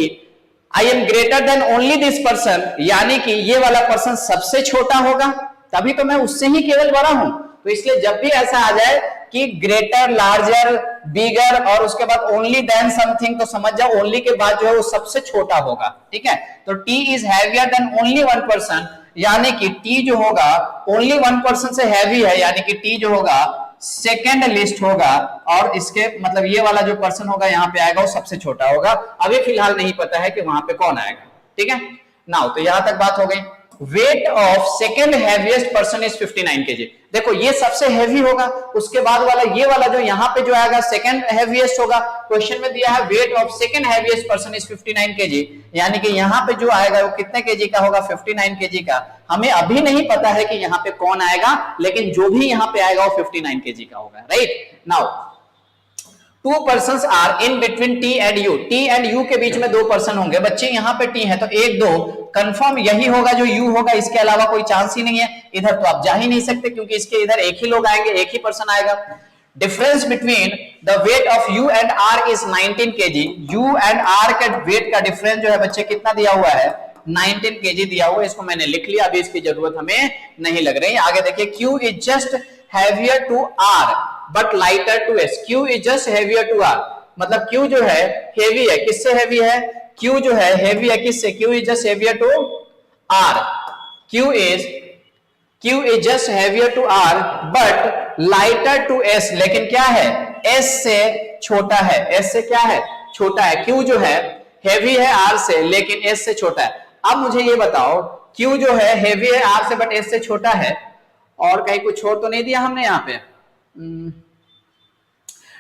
I am greater than only this person, यानी कि ये वाला पर्सन सबसे छोटा होगा, तभी तो मैं उससे ही केवल बड़ा हूं। तो इसलिए जब भी ऐसा आ जाए कि ग्रेटर, लार्जर, बिगर और उसके बाद ओनली देन समथिंग, तो समझ जाओ ओनली के बाद जो है वो सबसे छोटा होगा, ठीक है। तो T is heavier than only 1 person, यानी कि T जो होगा ओनली 1 पर्सन से हैवी है, यानी कि T जो होगा सेकेंड लिस्ट होगा, और इसके मतलब ये वाला जो पर्सन होगा यहाँ पे आएगा वो सबसे छोटा होगा। अभी फिलहाल नहीं पता है कि वहां पे कौन आएगा, ठीक है। नाउ तो यहां तक बात हो गई। Weight of second heaviest person is 59 KG, देखो ये सबसे हैवी होगा, उसके बाद वाला ये वाला जो यहाँ पे जो आएगा सेकेंड हैवीएस्ट होगा। क्वेश्चन में दिया है weight of second heaviest person is 59 KG, यानी कि यहाँ पे जो आएगा वो कितने केजी का होगा, 59 केजी का। हमें अभी नहीं पता है कि यहाँ पे कौन आएगा, लेकिन जो भी यहाँ पे आएगा वो 59 केजी का होगा, right. Now 2 persons are in between T and U, T and U के बीच में 2 पर्सन होंगे बच्चे, यहाँ पे T है तो 1 2 कंफर्म यही होगा जो U होगा, इसके अलावा कोई चांस ही नहीं है। इधर तो आप जा ही नहीं सकते क्योंकि इसके इधर एक ही लोग आएंगे, एक ही पर्सन आएगा। Difference between the weight of U and R is 19 kg, U and R के वेट का डिफरेंस जो है बच्चे कितना दिया हुआ है, 19 kg दिया हुआ है। इसको मैंने लिख लिया, अभी इसकी जरूरत हमें नहीं लग रही। आगे देखिए Q is just heavier to R but lighter to S, Q is just heavier to R, मतलब Q जो है heavy है, किससे heavy है, Q जो है heavy है किससे, Q is just heavier to R, Q is just heavier to R but lighter to S, लेकिन क्या है, S से छोटा है, S से क्या है, छोटा है। Q जो है heavy है R से, लेकिन S से छोटा है। अब मुझे ये बताओ Q जो है heavy है R से but S से छोटा है, और कहीं कुछ छोड़ तो नहीं दिया हमने यहाँ पे।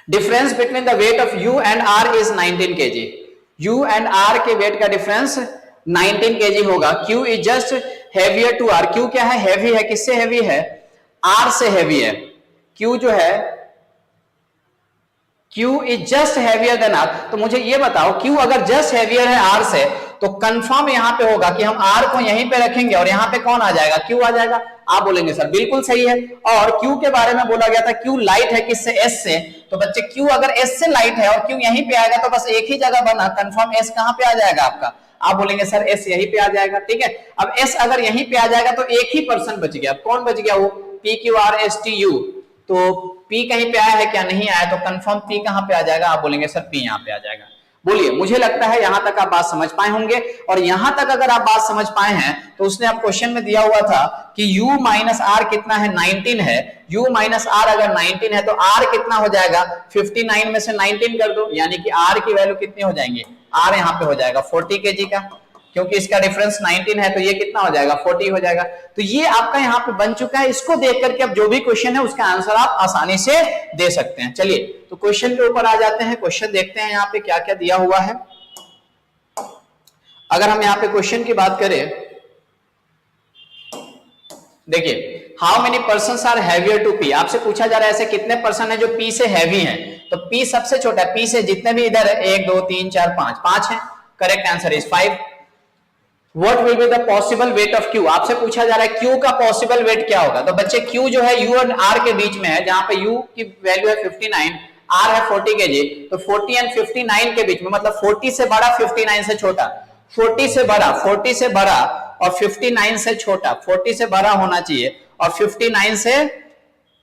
Difference between the weight of U and R is 19 kg, U and R के वेट का डिफरेंस 19 kg होगा। Q is just heavier to R, Q क्या है, हैवी है, किससे हैवी है, आर से हैवी है, क्यू जो है Q is just heavier than R। तो मुझे ये बताओ Q अगर जस्ट हैवियर है R से तो कंफर्म यहां पे होगा कि हम R को यहीं पे रखेंगे और यहां पे कौन आ जाएगा, Q आ जाएगा। आप बोलेंगे सर बिल्कुल सही है, और Q के बारे में बोला गया था Q लाइट है किससे, S से, तो बच्चे Q अगर S से लाइट है और Q यहीं पे आएगा तो बस एक ही जगह बना, कंफर्म S कहां पे आ जाएगा आपका, आप बोलेंगे सर S यहीं पे आ जाएगा। ठीक है, अब S अगर यहीं पे आ जाएगा तो एक ही पर्सन बच गया, कौन बच गया, वो PQRSTU। तो P कहीं पे आया है क्या, नहीं आया, तो कंफर्म P कहां पे आ जाएगा, आप बोलेंगे सर P यहां पे आ जाएगा। बोलिए, मुझे लगता है यहां तक आप बात समझ पाए होंगे, और यहां तक अगर आप बात समझ पाए हैं तो उसने आप क्वेश्चन में दिया हुआ था कि U माइनस आर कितना है, 19 है, U माइनस आर अगर 19 है तो R कितना हो जाएगा, 59 में से 19 कर दो, यानी कि R की वैल्यू कितनी हो जाएंगे, R यहां पे हो जाएगा 40 kg का, क्योंकि इसका डिफरेंस 19 है तो ये कितना हो जाएगा, 40 हो जाएगा। तो ये आपका यहाँ पे बन चुका है, इसको देख करके अब जो भी क्वेश्चन है उसका आंसर आप आसानी से दे सकते हैं। चलिए तो क्वेश्चन के ऊपर आ जाते हैं, क्वेश्चन देखते हैं यहाँ पे क्या क्या दिया हुआ है। अगर हम यहाँ पे क्वेश्चन की बात करें, देखिए how many persons are heavier to P, आपसे पूछा जा रहा है ऐसे कितने पर्सन है जो पी से हैवी हैं, तो पी सबसे छोटा है, पी से जितने भी इधर है 1 2 3 4 5, 5 है, correct answer is 5। What will be the possible weight of Q, आपसे पूछा जा रहा है Q का पॉसिबल वेट क्या होगा, तो बच्चे Q जो है U और R के बीच में है, जहां पे U की वैल्यू है 59, R है 40 kg, तो 40 एंड 59 के बीच में, मतलब 40 से बड़ा 59 से छोटा, 40 से बड़ा और 59 से छोटा, 40 से बड़ा होना चाहिए और 59 से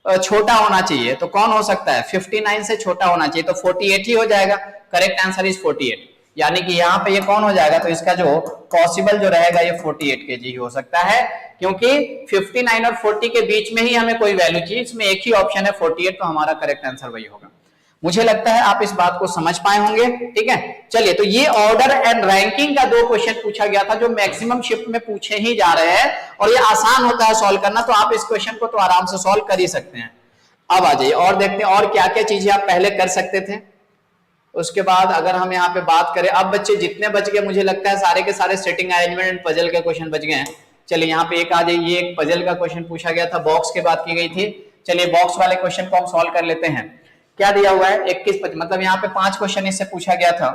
छोटा होना चाहिए, तो कौन हो सकता है, 59 से छोटा होना चाहिए, तो 48 ही हो जाएगा, करेक्ट आंसर इज 48, यानी कि यहाँ पे ये कौन हो जाएगा, तो इसका जो पॉसिबल जो रहेगा ये 48 kg ही हो सकता है, क्योंकि 59 और 40 के बीच में ही हमें कोई वैल्यू चाहिए, इसमें एक ही ऑप्शन है 48, तो हमारा करेक्ट आंसर वही होगा। मुझे लगता है आप इस बात को समझ पाए होंगे। ठीक है, चलिए तो ये ऑर्डर एंड रैंकिंग का 2 क्वेश्चन पूछा गया था जो मैक्सिमम शिफ्ट में पूछे ही जा रहे हैं, और ये आसान होता है सॉल्व करना, तो आप इस क्वेश्चन को तो आराम से सॉल्व कर ही सकते हैं। अब आ जाइए और देखते हैं और क्या क्या चीजें आप पहले कर सकते थे। उसके बाद अगर हम यहाँ पे बात करें, अब बच्चे जितने बच गए मुझे लगता है सारे के सारे सेटिंग अरेंजमेंट एंड पजल के क्वेश्चन बच गए हैं। चलिए यहाँ पे एक आ जाइए, ये एक पजल का क्वेश्चन पूछा गया था, बॉक्स की बात की गई थी। चलिए बॉक्स वाले क्वेश्चन को हम सॉल्व कर लेते हैं। क्या दिया हुआ है, 21 मतलब यहाँ पे 5 क्वेश्चन इससे पूछा गया था।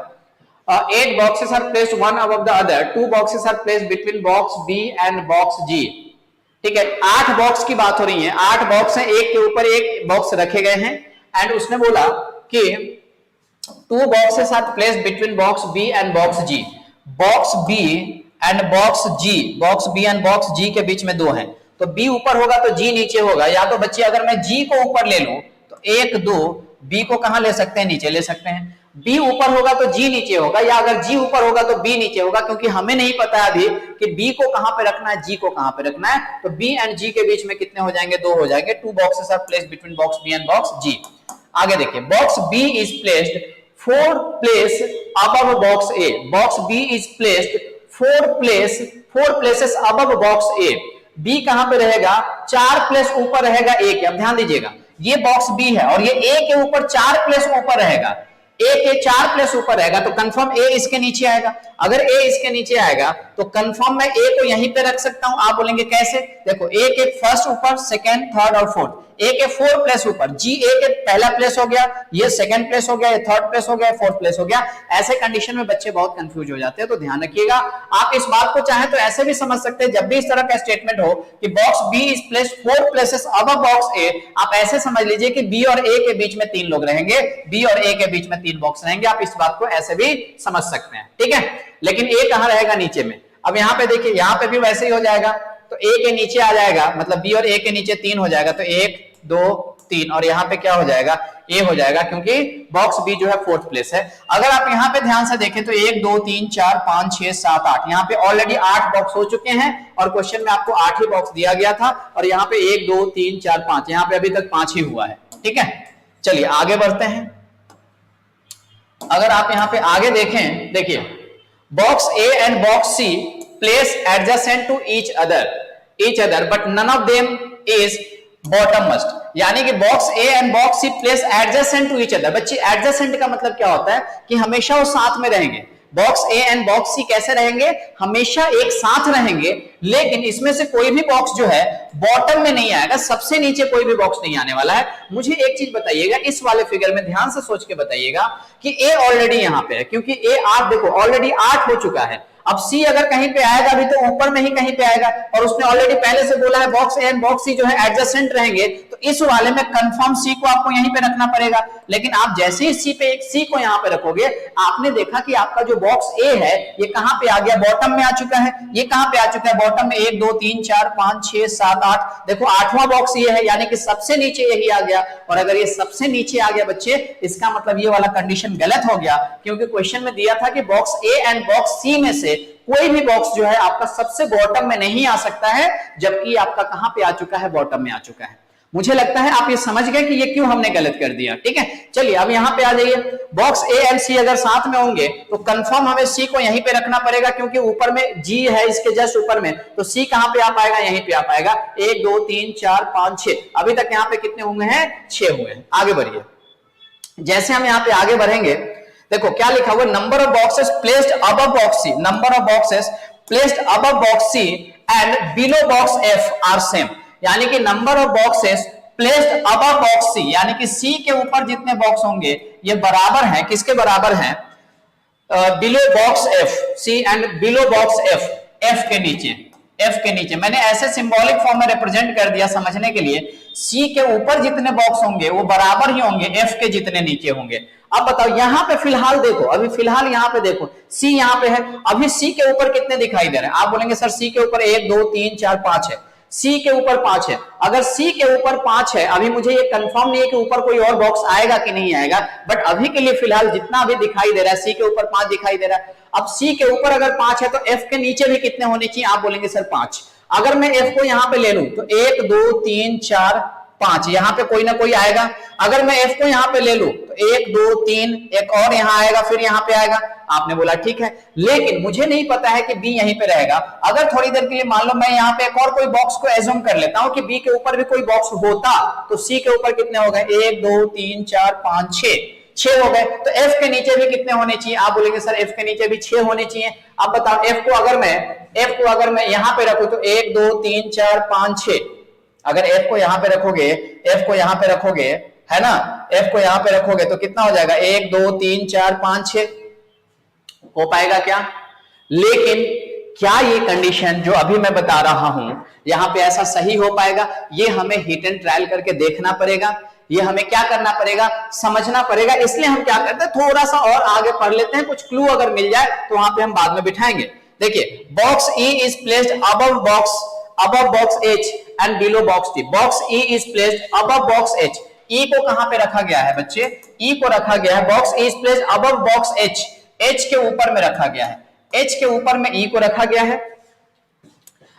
8 boxes are placed one above the other, 2 boxes are placed between box B and box G। ठीक है, 8 बॉक्स की बात हो रही है, 8 बॉक्स हैं, एक के ऊपर एक बॉक्स रखे गए हैं, एंड उसने बोला कि 2 boxes are placed between box B and box G। box B and box G, box B and box G के बीच में 2 हैं, तो B ऊपर होगा तो G नीचे होगा, या तो बच्चे अगर मैं G को ऊपर ले लूं तो 1 2, B को कहां ले सकते हैं, नीचे ले सकते हैं। B ऊपर होगा तो G नीचे होगा, या अगर G ऊपर होगा तो B नीचे होगा, क्योंकि हमें नहीं पता अभी कि B को कहां पे रखना है, G को कहां पे रखना है, तो B एंड G के बीच में कितने हो जाएंगे, 2 हो जाएंगे। 2 boxes are placed between box B and box G। आगे देखिए, box B is placed 4 place above box A। box B is placed 4 places above box A। B कहां पे रहेगा, 4 प्लेस ऊपर रहेगा A के। अब ध्यान दीजिएगा, ये बॉक्स B है और ये A के ऊपर 4 प्लेस ऊपर रहेगा, A के 4 प्लेस ऊपर रहेगा, तो कंफर्म A इसके नीचे आएगा। अगर A इसके नीचे आएगा तो कंफर्म मैं A को यहीं पे रख सकता हूं। आप बोलेंगे कैसे, देखो A के फर्स्ट ऊपर, सेकंड, थर्ड और फोर्थ, A के 4 प्लेस ऊपर, G A के पहला प्लेस हो गया, ये सेकंड प्लेस हो गया, ये थर्ड प्लेस हो गया, फोर्थ प्लेस हो गया। ऐसे कंडीशन में बच्चे बहुत कंफ्यूज हो जाते हैं, तो ध्यान रखिएगा। आप इस बात को चाहे तो ऐसे भी समझ सकते हैं, जब भी इस तरह का स्टेटमेंट हो कि box B is placed 4 places above box A, आप ऐसे समझ लीजिए कि B और A के बीच में 3 लोग रहेंगे, B और A के बीच में 3 बॉक्स रहेंगे। आप इस बात को ऐसे भी समझ सकते हैं, ठीक है। लेकिन A कहां रहेगा, नीचे में। अब यहां पे देखिए, यहां पे भी वैसे ही हो जाएगा, तो A के नीचे आ जाएगा, मतलब B और A के नीचे 3 हो जाएगा, तो 1 2 3, और यहां पे क्या हो जाएगा, A हो जाएगा, क्योंकि बॉक्स B जो है 4th प्लेस है। अगर आप यहां पे ध्यान से देखें तो 1 2 3 4 5 6 7 8, यहां पे ऑलरेडी 8 बॉक्स हो चुके हैं, और क्वेश्चन में आपको 8 ही बॉक्स दिया गया था, और यहां पे 1 2 3 4 5, यहां पे अभी तक 5 ही हुआ है, ठीक है। चलिए आगे बढ़ते हैं। अगर आप यहां पे आगे देखें, देखिए box A and box C place adjacent to each other but none of them is bottom must, यानी कि box A and box C place adjacent to each other. बच्चे एडजेसेंट का मतलब क्या होता है कि हमेशा वो साथ में रहेंगे, बॉक्स ए एंड बॉक्स सी कैसे रहेंगे, हमेशा एक साथ रहेंगे, लेकिन इसमें से कोई भी बॉक्स जो है बॉटम में नहीं आएगा, सबसे नीचे कोई भी बॉक्स नहीं आने वाला है। मुझे एक चीज बताइएगा, इस वाले फिगर में ध्यान से सोच के बताइएगा कि ए ऑलरेडी यहां पे है, क्योंकि ए 8 देखो ऑलरेडी 8 हो चुका है। अब सी अगर कहीं पे आएगा भी तो ऊपर में ही कहीं पे आएगा, और उसने ऑलरेडी पहले से बोला है बॉक्स ए एंड बॉक्स सी जो है एडजेसेंट रहेंगे, तो इस वाले में कंफर्म सी को आपको यहीं पे रखना पड़ेगा। लेकिन आप जैसे ही सी को यहां पे रखोगे, आपने देखा कि आपका जो बॉक्स ए है ये कहां पे आ गया, बॉटम में आ चुका है। ये कहां पे आ चुका है, बॉटम में 1 2 3 4 5 6 7 8, देखो 8वां बॉक्स ये है, यानी कि सबसे नीचे यही आ गया। और अगर ये सबसे नीचे आ गया बच्चे, इसका मतलब ये वाला कंडीशन गलत हो गया, क्योंकि क्वेश्चन में दिया था कि बॉक्स ए एंड बॉक्स सी में से कोई भी बॉक्स जो है आपका सबसे बॉटम में नहीं आ सकता है, जबकि आपका कहां पे आ चुका है, बॉटम में आ चुका है। मुझे लगता है आप ये समझ गए कि ये क्यों हमने गलत कर दिया। ठीक है, चलिए अब यहां पे आ जाइए। बॉक्स ए एंड सी अगर साथ में होंगे तो कंफर्म हमें सी को यहीं पे रखना पड़ेगा, क्योंकि ऊपर में जी है इसके जस्ट ऊपर में, तो सी कहां पे आ पाएगा, यहीं पे आ पाएगा। 1 2 3 4 5 6, अभी तक यहां पे कितने हुए हैं, 6 हुए हैं। आगे बढ़िए, जैसे हम यहां पे आगे बढ़ेंगे, देखो क्या लिखा हुआ, number of boxes placed above box C, number of boxes placed above box C and below box F are same, यानी कि number of boxes placed above box C, यानी कि सी के ऊपर जितने बॉक्स होंगे ये बराबर हैं, किसके बराबर हैं, below box F, C and below box F, F के नीचे, एफ के नीचे मैंने ऐसे सिंबॉलिक फॉर्म में रिप्रेजेंट कर दिया समझने के लिए। सी के ऊपर जितने बॉक्स होंगे वो बराबर ही होंगे एफ के जितने नीचे होंगे। अब बताओ यहां पे फिलहाल देखो, अभी फिलहाल यहां पे देखो सी यहां पे है, अभी सी के ऊपर कितने दिखाई दे रहे हैं, आप बोलेंगे सर सी के ऊपर 1 2 3 4 5 है, सी के ऊपर 5 है। अगर सी के ऊपर 5 है, अभी मुझे ये कंफर्म नहीं है कि ऊपर कोई और बॉक्स आएगा कि नहीं आएगा, बट अभी के लिए फिलहाल जितना अभी दिखाई दे रहा है सी के ऊपर 5 दिखाई दे रहा है। अब सी के ऊपर अगर 5 है तो एफ के नीचे भी कितने होने चाहिए, आप बोलेंगे सर 5। अगर मैं एफ को यहां पे ले लूं तो 1 2 3 4 5, यहां पे कोई ना कोई आएगा। अगर मैं एफ को यहां पे ले लूं तो 1 2 3, एक और यहां आएगा, फिर यहां पे आएगा। आपने बोला ठीक है, लेकिन मुझे नहीं पता है कि बी यहीं पे रहेगा। अगर थोड़ी देर के लिए मान लो मैं यहां पे एक और कोई बॉक्स को एज्यूम कर लेता हूं कि बी के ऊपर भी कोई बॉक्स होता, तो सी के ऊपर कितने हो गए, 1 2 3 4 5 6 हो गए। तो एफ के नीचे भी कितने होने चाहिए, आप बोलेंगे सर एफ के नीचे भी 6 होने चाहिए। अब बताओ एफ को अगर मैं यहां पे रखूं तो 1 2 3 4 5 6, अगर एफ को यहां पे रखोगे, एफ को यहां पे रखोगे, है ना, एफ को यहां पे रखोगे तो कितना हो जाएगा, 1 2 3 4 5 6 हो पाएगा क्या। लेकिन क्या ये कंडीशन जो अभी मैं बता रहा हूं यहां पे ऐसा सही हो पाएगा, ये हमें हिट एंड ट्रायल करके देखना पड़ेगा, ये हमें क्या करना पड़ेगा, समझना पड़ेगा। इसलिए हम क्या करते हैं, थोड़ा सा और आगे पढ़ लेते हैं, कुछ क्लू अगर मिल जाए तो वहां पे हम बाद में बिठाएंगे। देखिए box E is placed above box H and below box T, box E is placed above box H, E को कहां पे रखा गया है बच्चे, ई को रखा गया है, box E is placed above box H, H के ऊपर में रखा गया है, एच के ऊपर में ई को रखा गया है,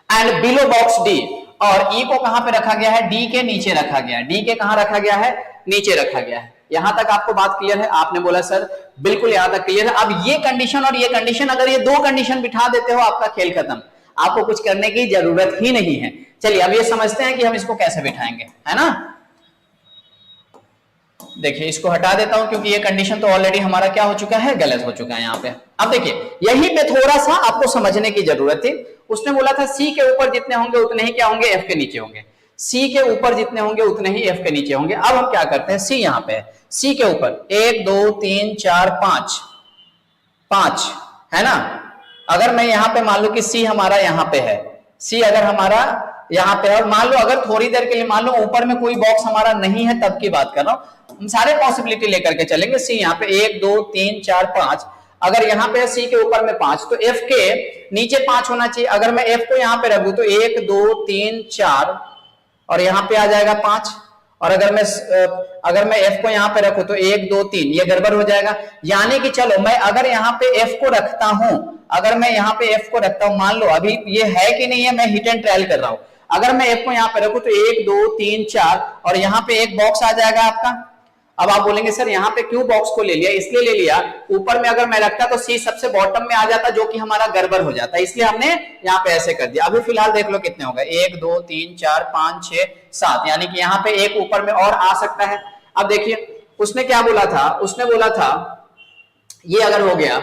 एंड बिलो बॉक्स डी, और ई को कहां पे रखा गया है, डी के नीचे रखा गया है, डी के कहां रखा गया है, नीचे रखा गया है। यहां तक आपको बात क्लियर है, आपने बोला सर बिल्कुल यहां तक क्लियर है। अब ये कंडीशन और ये कंडीशन, अगर ये दो कंडीशन बिठा देते हो आपका खेल खत्म, आपको कुछ करने की जरूरत ही नहीं है। चलिए अब ये समझते हैं कि हम इसको कैसे बिठाएंगे, है ना। देखिए इसको हटा देता हूं क्योंकि ये कंडीशन तो ऑलरेडी हमारा क्या हो चुका है, गलत हो चुका है यहां पे। अब देखिए यहीं पे थोड़ा सा आपको समझने की जरूरत थी। उसने बोला था सी के ऊपर जितने होंगे उतने ही क्या होंगे, एफ के नीचे होंगे, सी के ऊपर जितने होंगे उतने ही एफ के नीचे होंगे। अब हम क्या करते हैं, सी यहां पे है, सी के ऊपर 1 2 3 4 5 है ना। अगर मैं यहां पे मान लो कि सी हमारा यहां पे है, सी अगर हमारा यहां पे है, और मान लो अगर थोड़ी देर के लिए मान लो ऊपर में कोई बॉक्स हमारा नहीं है, तब की बात कर रहा हूं, हम सारे पॉसिबिलिटी लेकर के चलेंगे। सी यहां पे 1 2 3 4 5, अगर यहां पे सी के ऊपर में 5 तो एफ के नीचे 5 होना चाहिए। अगर मैं एफ को यहां पे रखूं तो 1 2 3 4 और यहां पे आ जाएगा 5, और अगर मैं एफ को यहां पे रखूं तो 1 2 3, ये गड़बड़ हो जाएगा। यानी कि चलो मैं अगर यहां पे एफ को रखता हूं, अगर मैं यहां पे एफ को रखता हूं, मान लो अभी ये है कि नहीं है, मैं हिट एंड ट्रायल कर रहा हूं। अगर मैं एफ को यहां पे रखूं तो 1 2 3 4 और यहां पे एक बॉक्स आ जाएगा आपका। अब आप बोलेंगे सर यहां पे क्यों बॉक्स को ले लिया, इसलिए ले लिया, ऊपर में अगर मैं रखता तो सी सबसे बॉटम में आ जाता, जो कि हमारा गड़बड़ हो जाता, इसलिए हमने यहां पे ऐसे कर दिया। अभी फिलहाल देख लो कितने हो गए, 1 2 3 4 5 6 7, यानी कि यहां पे एक ऊपर में और आ सकता है। अब देखिए उसने क्या बोला था, उसने बोला था ये अगर हो गया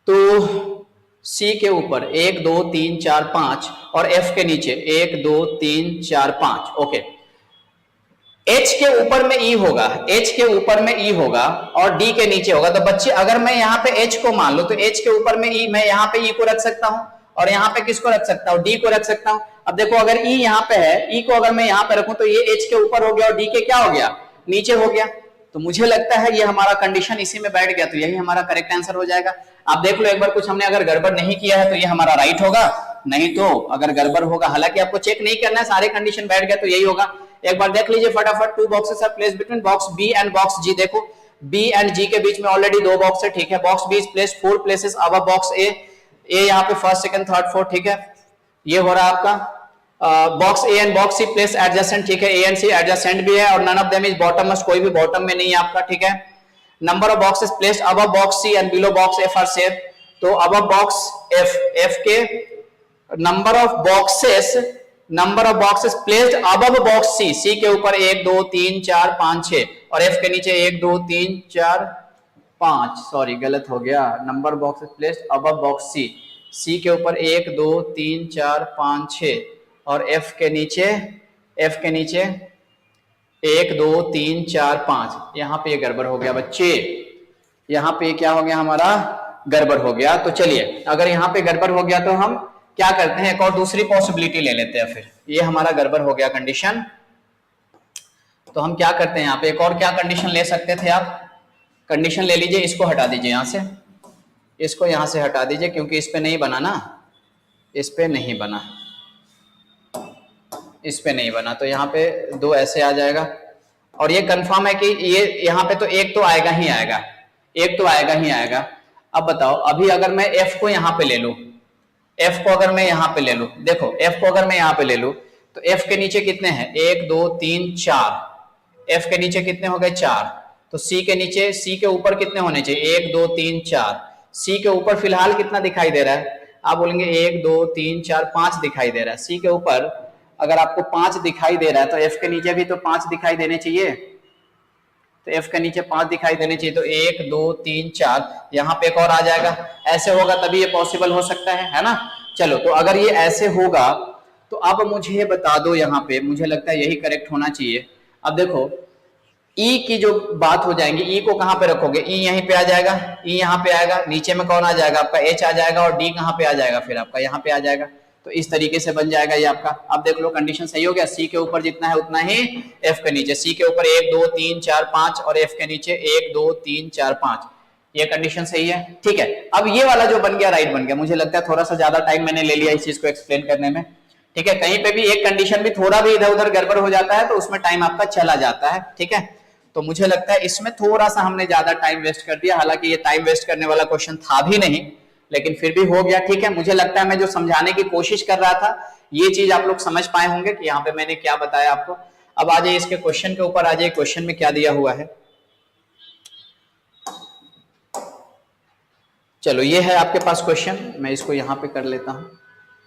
तो सी के ऊपर 1 2 3 4 5 और एफ के नीचे 1 2 3 4 5। ओके, एच के ऊपर में ई होगा, एच के ऊपर में ई होगा और डी के नीचे होगा। तो बच्चे अगर मैं यहाँ पे एच को मान लो तो एच के ऊपर में ई, मैं यहाँ पे ई को रख सकता हूँ और यहाँ पे किसको रख सकता हूँ, डी को रख सकता हूँ। अब देखो अगर ई यहाँ पे है, ई को अगर मैं यहाँ पे रखूं तो ये एच के ऊपर हो गया और डी के क्या हो गया, नीचे हो गया। तो मुझे लगता है ये हमारा कंडीशन इसी में बैठ गया, तो यही हमारा करेक्ट आंसर हो जाएगा। आप देख लो एक बार, कुछ हमने अगर गड़बड़ नहीं किया है तो ये हमारा राइट होगा, नहीं तो अगर गड़बड़ होगा, हालांकि आपको चेक नहीं करना है, सारे कंडीशन बैठ गया तो यही होगा। एक बार देख लीजिए फटाफट, 2 boxes are placed between box B and box G. देखो बी एंड जी के बीच में ऑलरेडी 2 बॉक्स है, ठीक है। Box B is placed 4 places above box A, A यहाँ पे फर्स्ट सेकंड थर्ड फोर्थ, ठीक है। ये हो रहा है आपका box A and box C place adjacent, ठीक है। ए एंड सी एडजेसेंट भी है और none of them is bottom most, कोई भी बॉटम में नहीं है आपका, ठीक है। Number of boxes placed above box C and below box F are same. तो अबव बॉक्स एफ, एफ के number of boxes placed above box C, C के ऊपर 1 2 3 4 5 6 और एफ के नीचे 1 2 3 4 5, सॉरी गलत हो गया, number boxes placed above box C, C के ऊपर 1 2 3 4 5 6 और एफ के नीचे 1 2 3 4 5। यहाँ पे गड़बड़ हो गया बच्चे, यहाँ पे क्या हो गया हमारा, गड़बड़ हो गया। तो चलिए अगर यहाँ पे गड़बड़ हो गया तो हम क्या करते हैं, एक और दूसरी पॉसिबिलिटी ले लेते हैं। फिर ये हमारा गड़बड़ हो गया कंडीशन, तो हम क्या करते हैं यहाँ पे, एक और क्या कंडीशन ले सकते थे आप, कंडीशन ले लीजिए, इसको हटा दीजिए यहाँ से, इसको यहाँ से हटा दीजिए क्योंकि इस पे नहीं बना ना, इस पे नहीं बना, इस पे नहीं बना, तो यहाँ पे 2 ऐसे आ जाएगा। और ये कंफर्म है कि ये यहाँ पे तो एक तो आएगा ही आएगा, एक तो आएगा ही आएगा। अब बताओ, अभी अगर मैं एफ को यहाँ पे ले लूं, एफ को अगर मैं यहाँ पे ले लूं, देखो एफ को अगर मैं यहाँ पे ले लूं तो एफ के नीचे कितने हैं, 1 2 3 4, एफ के नीचे कितने हो गए 4। तो सी के नीचे, सी के ऊपर कितने होने चाहिए, 1 2 3 4। सी के ऊपर फिलहाल कितना दिखाई दे रहा है, आप बोलेंगे 1 2 3 4 5 दिखाई दे रहा है। सी के ऊपर अगर आपको 5 दिखाई दे रहा है तो एफ के नीचे भी तो 5 दिखाई देने चाहिए, तो एफ के नीचे 5 दिखाई देने चाहिए। तो 1 2 3 4, यहाँ पे एक और आ जाएगा, ऐसे होगा तभी ये पॉसिबल हो सकता है ना। चलो तो अगर ये ऐसे होगा तो अब मुझे बता दो, यहाँ पे मुझे लगता है यही करेक्ट होना चाहिए। अब देखो ई की जो बात हो जाएंगी, ई को कहाँ पे रखोगे, ई यहीं पे आ जाएगा, ई यहाँ पे आएगा, नीचे में कौन आ जाएगा आपका, एच आ जाएगा और डी कहाँ पे आ जाएगा, फिर आपका यहाँ पे आ जाएगा। तो इस तरीके से बन जाएगा ये आपका। अब देख लो कंडीशन सही हो गया, सी के ऊपर जितना है उतना ही एफ के नीचे, सी के ऊपर 1 2 3 4 5 और एफ के नीचे 1 2 3 4 5, ये कंडीशन सही है, ठीक है। अब ये वाला जो बन गया राइट बन गया। मुझे लगता है थोड़ा सा ज्यादा टाइम मैंने ले लिया इस चीज को एक्सप्लेन करने में, ठीक है। कहीं पे भी एक कंडीशन भी थोड़ा भी इधर उधर गड़बड़ हो जाता है तो उसमें टाइम आपका चला जाता है, ठीक है। तो मुझे लगता है इसमें थोड़ा सा हमने ज्यादा टाइम वेस्ट कर दिया, हालांकि ये टाइम वेस्ट करने वाला क्वेश्चन था भी नहीं, लेकिन फिर भी हो गया, ठीक है। मुझे लगता है मैं जो समझाने की कोशिश कर रहा था ये चीज आप लोग समझ पाए होंगे कि यहाँ पे मैंने क्या बताया आपको। अब आ जाइए इसके क्वेश्चन के ऊपर, आ जाइए क्वेश्चन में क्या दिया हुआ है। चलो ये है आपके पास क्वेश्चन, मैं इसको यहां पे कर लेता हूं।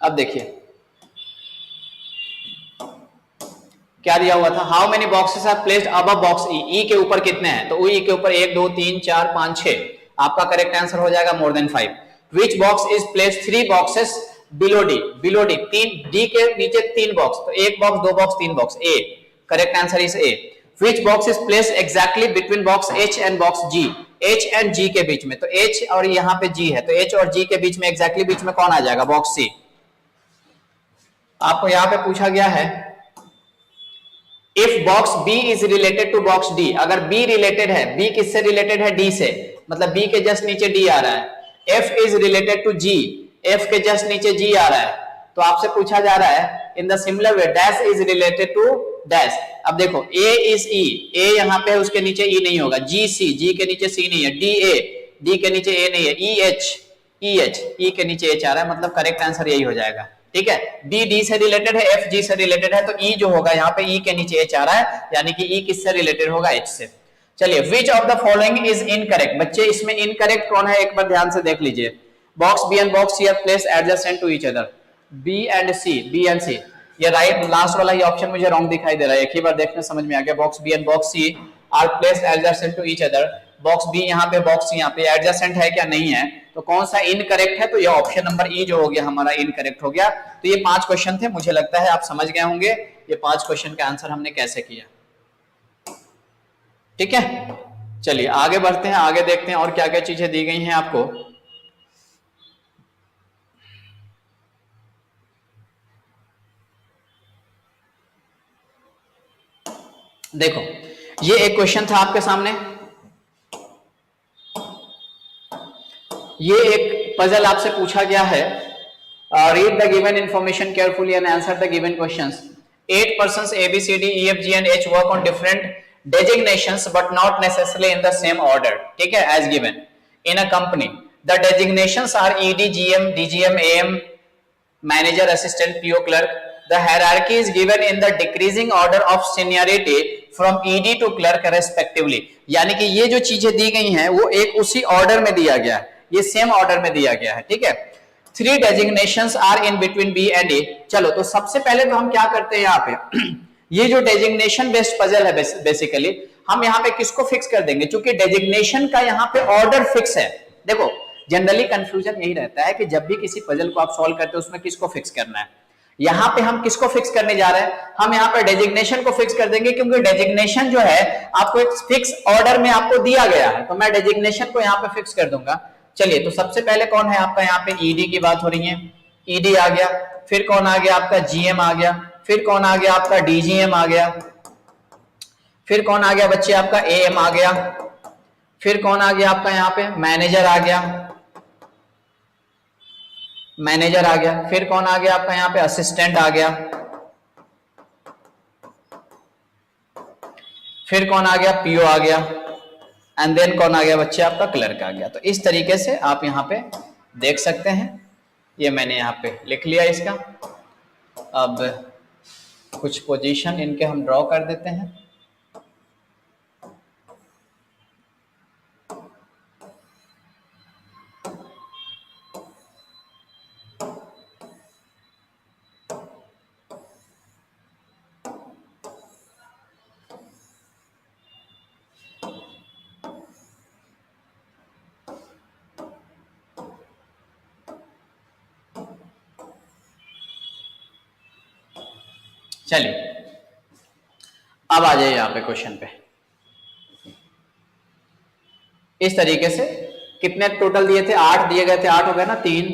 अब देखिए क्या दिया हुआ था, how many boxes are placed above box E, E के ऊपर कितने हैं, तो ई के ऊपर 1 2 3 4 5 6, आपका करेक्ट आंसर हो जाएगा more than 5। Which box is placed 3 boxes below D, below D 3, D के नीचे 3 बॉक्स, तो 1 box 2 box 3 box, A correct answer is A. Which box is placed exactly between box H and box G, H and G के बीच में, तो H और यहाँ पे जी है, तो एच और जी के बीच में एग्जैक्टली बीच में कौन आ जाएगा, बॉक्स सी। आपको यहाँ पे पूछा गया है if box B is related to box D, अगर बी रिलेटेड है, बी किससे रिलेटेड है, डी से, मतलब बी के जस्ट नीचे डी आ रहा है। F is related to G, F के जस्ट नीचे जी आ रहा है, तो आपसे पूछा जा रहा है in the similar way dash is related to dash. अब देखो ए इज ई, ए यहाँ पे है उसके नीचे ई नहीं होगा, जी सी, जी के नीचे सी नहीं है, डी ए, डी के नीचे ए नहीं है, ई एच, ई एच, ई के नीचे एच आ रहा है, मतलब करेक्ट आंसर यही हो जाएगा, ठीक है। बी डी से रिलेटेड है, एफ जी से रिलेटेड है, तो ई जो होगा यहाँ पे ई के नीचे एच आ रहा है, यानी कि ई किससे रिलेटेड होगा, एच से। चलिए विच of the following is incorrect, बच्चे इसमें इनकरेक्ट कौन है एक बार ध्यान से देख लीजिए। Box B and box C are placed adjacent to each other, B and C, B and C, ये राइट लास्ट वाला ही ऑप्शन मुझे रॉन्ग दिखाई दे रहा है, एक ही बार देखने समझ में आ गया। Box B and box C are placed adjacent to each other, box B यहाँ पे बॉक्स सी यहाँ पे एडजेसेंट है क्या, नहीं है, तो कौन सा इनकरेक्ट है, तो ये ऑप्शन नंबर ई जो हो गया हमारा इनकरेक्ट हो गया। तो ये 5 क्वेश्चन थे, मुझे लगता है आप समझ गए होंगे ये 5 क्वेश्चन का आंसर हमने कैसे किया। ठीक है, चलिए आगे बढ़ते हैं, आगे देखते हैं और क्या क्या चीजें दी गई हैं आपको। देखो ये एक क्वेश्चन था आपके सामने, ये एक पजल आपसे पूछा गया है, read the given information carefully and answer the given questions. 8 persons A, B, C, D, E, F, G and H work on different designations but not necessarily in the same order, ठीक है, as given in a company. The designations are ED, GM, DGM, AM, manager, assistant, PO, clerk. The hierarchy is given in the decreasing order of seniority from ED to clerk respectively. यानी कि ये जो चीजें दी गई हैं वो एक उसी ऑर्डर में दिया गया है, ये सेम ऑर्डर में दिया गया है, ठीक है। 3 designations are in between B and A. चलो तो सबसे पहले तो हम क्या करते हैं यहाँ पे ये जो डेजिग्नेशन बेस्ड पजल है बेसिकली हम यहाँ पे किसको फिक्स कर देंगे, क्योंकि डेजिग्नेशन का यहाँ पे ऑर्डर फिक्स है। देखो जनरली कंफ्यूजन यही रहता है कि जब भी किसी पजल को आप सॉल्व करते हो उसमें किसको फिक्स करना है। यहाँ पे हम किसको फिक्स करने जा रहे हैं, हम यहाँ पे डेजिग्नेशन को फिक्स कर देंगे, क्योंकि डेजिग्नेशन जो है आपको एक फिक्स ऑर्डर में आपको दिया गया है, तो मैं डेजिग्नेशन को यहाँ पे फिक्स कर दूंगा। चलिए तो सबसे पहले कौन है आपका, यहाँ पे ईडी की बात हो रही है, ईडी आ गया, फिर कौन आ गया आपका जीएम आ गया, फिर कौन आ गया आपका डीजीएम आ गया, फिर कौन आ गया बच्चे आपका एएम आ गया, फिर कौन आ गया आपका यहाँ पे मैनेजर आ गया, मैनेजर आ गया, फिर कौन आ गया आपका यहाँ पे असिस्टेंट आ गया, फिर कौन आ गया पीओ आ गया, एंड देन कौन आ गया बच्चे आपका क्लर्क आ गया। तो इस तरीके से आप यहाँ पे देख सकते हैं, ये मैंने यहाँ पे लिख लिया इसका। अब कुछ पोजीशन इनके हम ड्रॉ कर देते हैं। चलिए अब आ जाइए यहाँ पे क्वेश्चन पे। इस तरीके से कितने टोटल दिए थे, 8 दिए गए थे, 8 हो गए ना, 3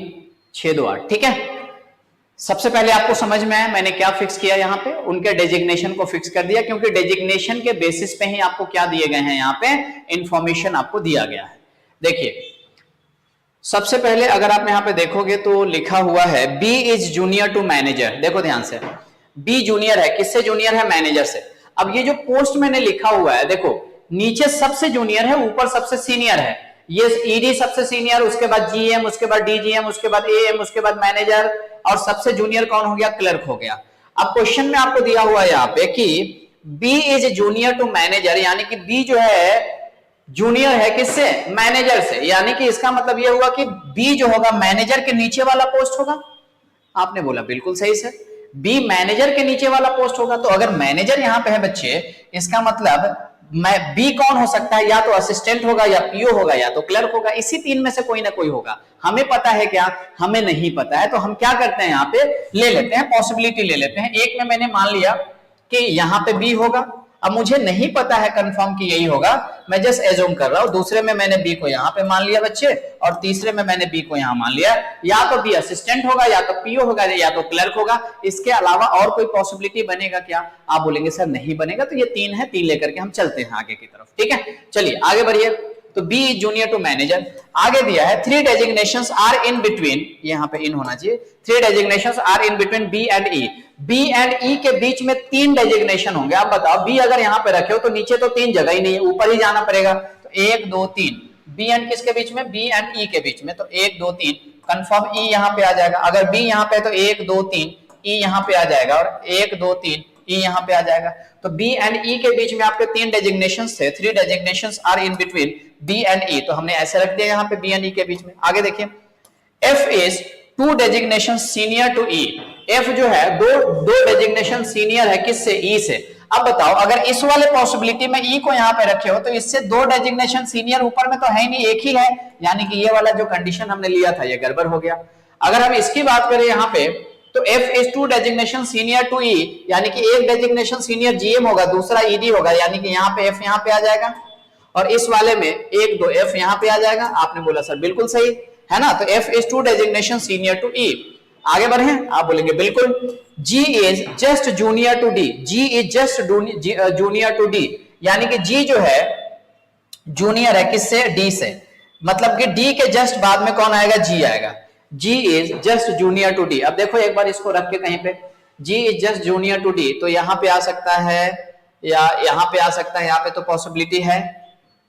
6 2 8, ठीक है। सबसे पहले आपको समझ में आया मैंने क्या फिक्स किया, यहाँ पे उनके डेजिग्नेशन को फिक्स कर दिया, क्योंकि डेजिग्नेशन के बेसिस पे ही आपको क्या दिए गए हैं, यहाँ पे इंफॉर्मेशन आपको दिया गया है। देखिए सबसे पहले अगर आप यहाँ पे देखोगे तो लिखा हुआ है B is junior to manager. देखो ध्यान से, बी जूनियर है, किससे जूनियर है, मैनेजर से। अब ये जो पोस्ट मैंने लिखा हुआ है देखो, नीचे सबसे जूनियर है, ऊपर सबसे सीनियर है। ये ईडी सबसे सीनियर, उसके बाद जीएम, उसके बाद डीजीएम, उसके बाद एएम, उसके बाद मैनेजर, और सबसे जूनियर कौन हो गया, क्लर्क हो गया। अब क्वेश्चन में आपको दिया हुआ है यहाँ पे कि B is junior to manager, यानी कि बी जो है जूनियर है किससे, मैनेजर से। यानी कि इसका मतलब यह हुआ कि बी जो होगा मैनेजर के नीचे वाला पोस्ट होगा। आपने बोला बिल्कुल सही से, बी मैनेजर के नीचे वाला पोस्ट होगा। तो अगर मैनेजर यहां पे है बच्चे, इसका मतलब बी कौन हो सकता है, या तो असिस्टेंट होगा, या पीओ होगा, या तो क्लर्क होगा। इसी 3 में से कोई ना कोई होगा। हमें पता है क्या, हमें नहीं पता है, तो हम क्या करते हैं यहाँ पे ले लेते हैं, पॉसिबिलिटी ले लेते हैं। एक में मैंने मान लिया कि यहाँ पे बी होगा, अब मुझे नहीं पता है कंफर्म कि यही होगा, मैं जस्ट एज्यूम कर रहा हूं। दूसरे में मैंने बी को यहाँ पे मान लिया बच्चे, और तीसरे में मैंने बी को यहाँ मान लिया। या तो बी असिस्टेंट होगा, या तो पीओ होगा, या तो क्लर्क होगा। इसके अलावा और कोई पॉसिबिलिटी बनेगा क्या, आप बोलेंगे सर नहीं बनेगा। तो ये 3 है, 3 लेकर के हम चलते हैं आगे की तरफ, ठीक है। चलिए आगे बढ़िए। तो बी जूनियर टू मैनेजर। आगे दिया है 3 designations आर इन बिटवीन, यहाँ पे इन होना चाहिए, 3 designations are in between B and E. B and E के बीच में 3 डेजिग्नेशन होंगे। आप बताओ, बी अगर यहाँ पे रखे हो तो नीचे तो 3 जगह ही नहीं है, ऊपर ही जाना पड़ेगा। तो 1 2 3, बी एंड किसके बीच में, बी एंड ई के बीच में। तो 1 2 3 कंफर्म ई यहाँ पे आ जाएगा। अगर बी यहाँ पे है तो 1 2 3 ई यहाँ पे आ जाएगा, और 1 2 3 ई यहाँ पे आ जाएगा। तो बी एंड ई के बीच में आपके 3 डेजिग्नेशंस थे, 3 designations are in between B and E. तो हमने ऐसे रख दिया यहाँ पे बी एंड ई के बीच में। आगे देखिए, F is 2 designations senior to E. F जो है दो डेजिग्नेशन सीनियर है किससे, ई से। अब बताओ अगर इस वाले पॉसिबिलिटी में ई को यहाँ पे रखे हो तो इससे दो डेजिग्नेशन सीनियर ऊपर में तो है ही नहीं, एक ही है, यानी कि ये वाला जो कंडीशन हमने लिया था ये गड़बड़ हो गया। अगर हम इसकी बात करें यहाँ पे तो F is two designation senior to E, यानी कि एक डेजिग्नेशन सीनियर GM होगा, दूसरा ED होगा, यानी कि यहाँ पे F यहाँ पे आ जाएगा और इस वाले में एक दो F यहाँ पे आ जाएगा। आपने बोला सर बिल्कुल सही है ना, तो F is two designation senior to E। आगे बढ़े, आप बोलेंगे बिल्कुल। G is just junior to D, G is just junior to D, यानी कि G जो है जूनियर है किससे, D से, मतलब कि D के जस्ट बाद में कौन आएगा, G आएगा। G is just junior to D। अब देखो एक बार इसको रख के कहीं पे, G is just junior to D, तो यहां पे आ सकता है या यहां पे आ सकता है, यहां पे तो पॉसिबिलिटी है,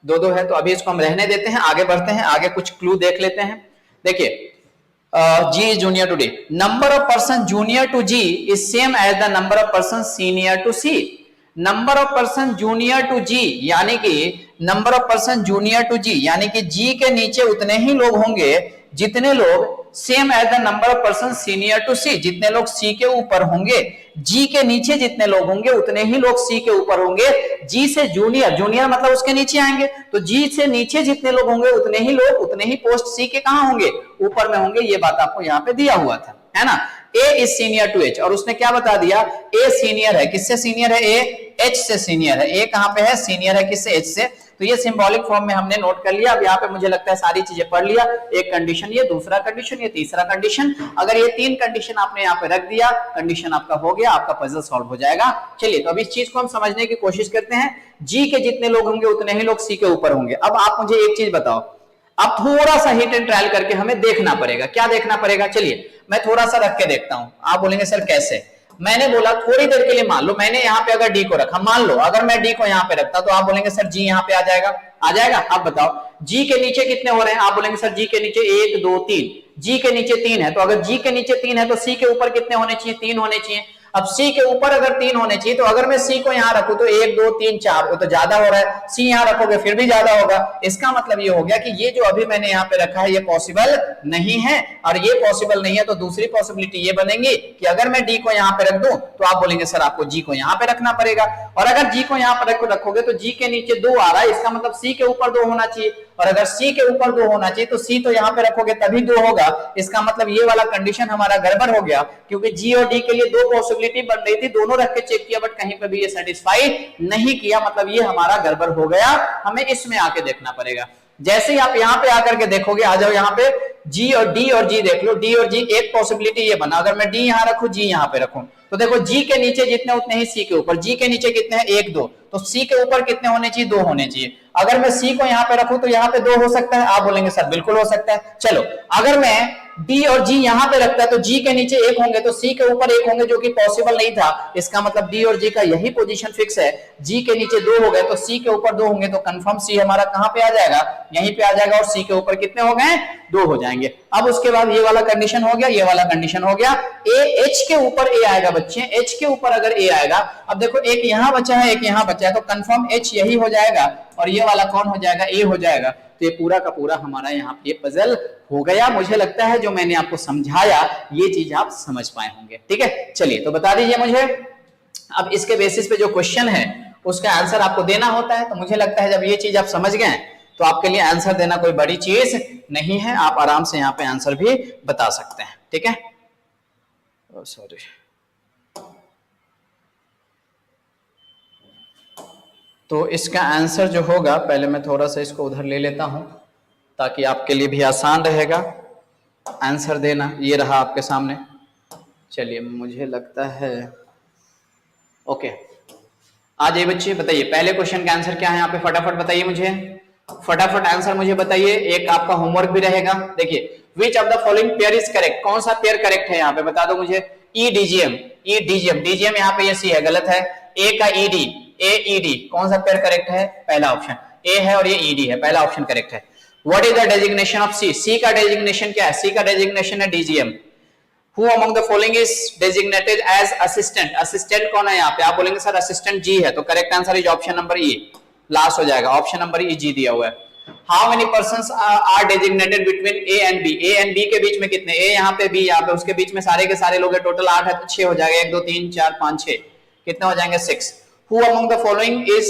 दो दो है, तो अभी इसको हम रहने देते हैं, आगे बढ़ते हैं, आगे कुछ क्लू देख लेते हैं। देखिए G is junior to D, number of person junior to G is same as the number of person senior to C। Number of person junior to G, यानी कि number of person junior to G, यानी कि G के नीचे उतने ही लोग होंगे जितने लोग same as the number of person senior to C, जितने लोग C के ऊपर होंगे, G के नीचे जितने लोग होंगे उतने ही लोग C के ऊपर होंगे। G से जूनियर, जूनियर मतलब उसके नीचे आएंगे, तो G से नीचे जितने लोग होंगे उतने ही लोग, उतने ही पोस्ट C के कहां होंगे, ऊपर में होंगे। ये बात आपको यहाँ पे दिया हुआ था, है ना। A is senior to H, और उसने क्या बता दिया, A सीनियर है, किससे सीनियर है, A H से सीनियर है। A कहां पे है, सीनियर है किससे, H से। तो ये सिंबॉलिक फॉर्म में हमने नोट कर लिया। अब यहाँ पे मुझे लगता है सारी चीजें पढ़ लिया, एक कंडीशन ये, दूसरा कंडीशन ये, तीसरा कंडीशन। अगर ये तीन कंडीशन आपने यहाँ पे रख दिया, कंडीशन आपका हो गया, आपका पजल सॉल्व हो जाएगा। चलिए तो अब इस चीज को हम समझने की कोशिश करते हैं। G के जितने लोग होंगे उतने ही लोग C के ऊपर होंगे। अब आप मुझे एक चीज बताओ, अब थोड़ा सा हिट एंड ट्रायल करके हमें देखना पड़ेगा, क्या देखना पड़ेगा, चलिए मैं थोड़ा सा रख के देखता हूं। आप बोलेंगे सर कैसे, मैंने बोला थोड़ी देर के लिए मान लो मैंने यहाँ पे अगर D को रखा, मान लो अगर मैं D को यहाँ पे रखता तो आप बोलेंगे सर G यहाँ पे आ जाएगा, आ जाएगा। अब बताओ G के नीचे कितने हो रहे हैं, आप बोलेंगे सर G के नीचे 1 2 3, G के नीचे 3 है, तो अगर G के नीचे 3 है तो C के ऊपर कितने होने चाहिए, 3 होने चाहिए। अब C के ऊपर अगर 3 होने चाहिए तो अगर मैं C को यहाँ रखूं तो 1 2 3 4, वो तो ज्यादा हो रहा है, C यहाँ रखोगे फिर भी ज्यादा होगा। इसका मतलब ये हो गया कि ये जो अभी मैंने यहाँ पे रखा है ये पॉसिबल नहीं है, और ये पॉसिबल नहीं है तो दूसरी पॉसिबिलिटी ये बनेगी कि अगर मैं D को यहाँ पे रख दूं तो आप बोलेंगे सर आपको G को यहाँ पे रखना पड़ेगा, और अगर G को यहाँ पे रखोगे तो G के नीचे 2 आ रहा है, इसका मतलब C के ऊपर 2 होना चाहिए, और अगर C के ऊपर 2 होना चाहिए तो C तो यहाँ पे रखोगे तभी 2 होगा। इसका मतलब ये वाला कंडीशन हमारा गड़बड़ हो गया, क्योंकि G और D के लिए 2 पॉसिबिलिटी बन रही थी, दोनों रख के चेक किया बट कहीं पे भी ये सेटिस्फाई नहीं किया, मतलब ये हमारा गड़बड़ हो गया। हमें इसमें आके देखना पड़ेगा। जैसे ही आप यहाँ पे आकर के देखोगे, आ जाओ यहाँ पे G और D और G देख लो, D और G एक पॉसिबिलिटी ये बना, अगर मैं D यहाँ रखूं G यहाँ पे रखूं तो देखो G के नीचे जितने उतने ही C के ऊपर, G के नीचे कितने हैं 1 2, तो C के ऊपर कितने होने चाहिए, 2 होने चाहिए। अगर मैं C को यहाँ पे रखूं तो यहाँ पे 2 हो सकता है, आप बोलेंगे सर बिल्कुल हो सकता है। चलो अगर मैं D और G यहाँ पे रखता है तो G के नीचे 1 होंगे तो C के ऊपर 1 होंगे, जो कि पॉसिबल नहीं था। इसका मतलब D और G का यही पोजीशन फिक्स है, G के नीचे 2 हो गए तो C के ऊपर 2 होंगे, तो कंफर्म C हमारा कहां पे आ जाएगा, यहीं पे आ जाएगा, और C के ऊपर कितने हो गए, 2 हो जाएंगे। अब उसके बाद ये वाला कंडीशन हो गया, ये वाला कंडीशन हो गया। H के ऊपर A आएगा बच्चे, H के ऊपर अगर A आएगा, अब देखो एक यहाँ बचा है एक यहाँ बचा है, तो कंफर्म H यही हो जाएगा, और ये वाला कौन हो जाएगा, A हो जाएगा। तो ये पूरा का पूरा हमारा यहाँ पे पजल हो गया। मुझे लगता है जो मैंने आपको समझाया ये चीज आप समझ पाए होंगे, ठीक है। चलिए तो बता दीजिए मुझे, अब इसके बेसिस पे जो क्वेश्चन है उसका आंसर आपको देना होता है। तो मुझे लगता है जब ये चीज आप समझ गए तो आपके लिए आंसर देना कोई बड़ी चीज नहीं है, आप आराम से यहाँ पे आंसर भी बता सकते हैं, ठीक है। सॉरी, तो इसका आंसर जो होगा, पहले मैं थोड़ा सा इसको उधर ले लेता हूं ताकि आपके लिए भी आसान रहेगा आंसर देना। ये रहा आपके सामने। चलिए मुझे लगता है ओके, आ जाइए बच्चे, बताइए पहले क्वेश्चन का आंसर क्या है यहाँ पे, फटाफट बताइए मुझे, फटाफट आंसर मुझे बताइए। एक आपका होमवर्क भी रहेगा। देखिए विच of the following pair is correct, कौन सा पेयर करेक्ट है यहाँ पे बता दो मुझे। EDGM, DGM यहाँ पे ये C है, गलत है। A का ED, AED, कौन सा पेयर करेक्ट है, पहला ऑप्शन A है और ये ED है, पहला ऑप्शन करेक्ट है। What is the designation of C, C का डेजिग्नेशन क्या है, C का डेजिग्नेशन है DGM। Who among the following is designated as assistant, assistant कौन है यहाँ पे, आप बोलेंगे सर असिस्टेंट G है, तो correct answer is option number E, last हो जाएगा, ऑप्शन नंबर E G दिया हुआ है। How many persons are designated between A and B, A and B के बीच में कितने, A यहाँ पे B यहाँ पे, उसके बीच में सारे के सारे लोग हैं, टोटल 8 है तो 6 हो जाएगा, 1 2 3 4 5 6, कितने हो जाएंगे 6। Who among the following is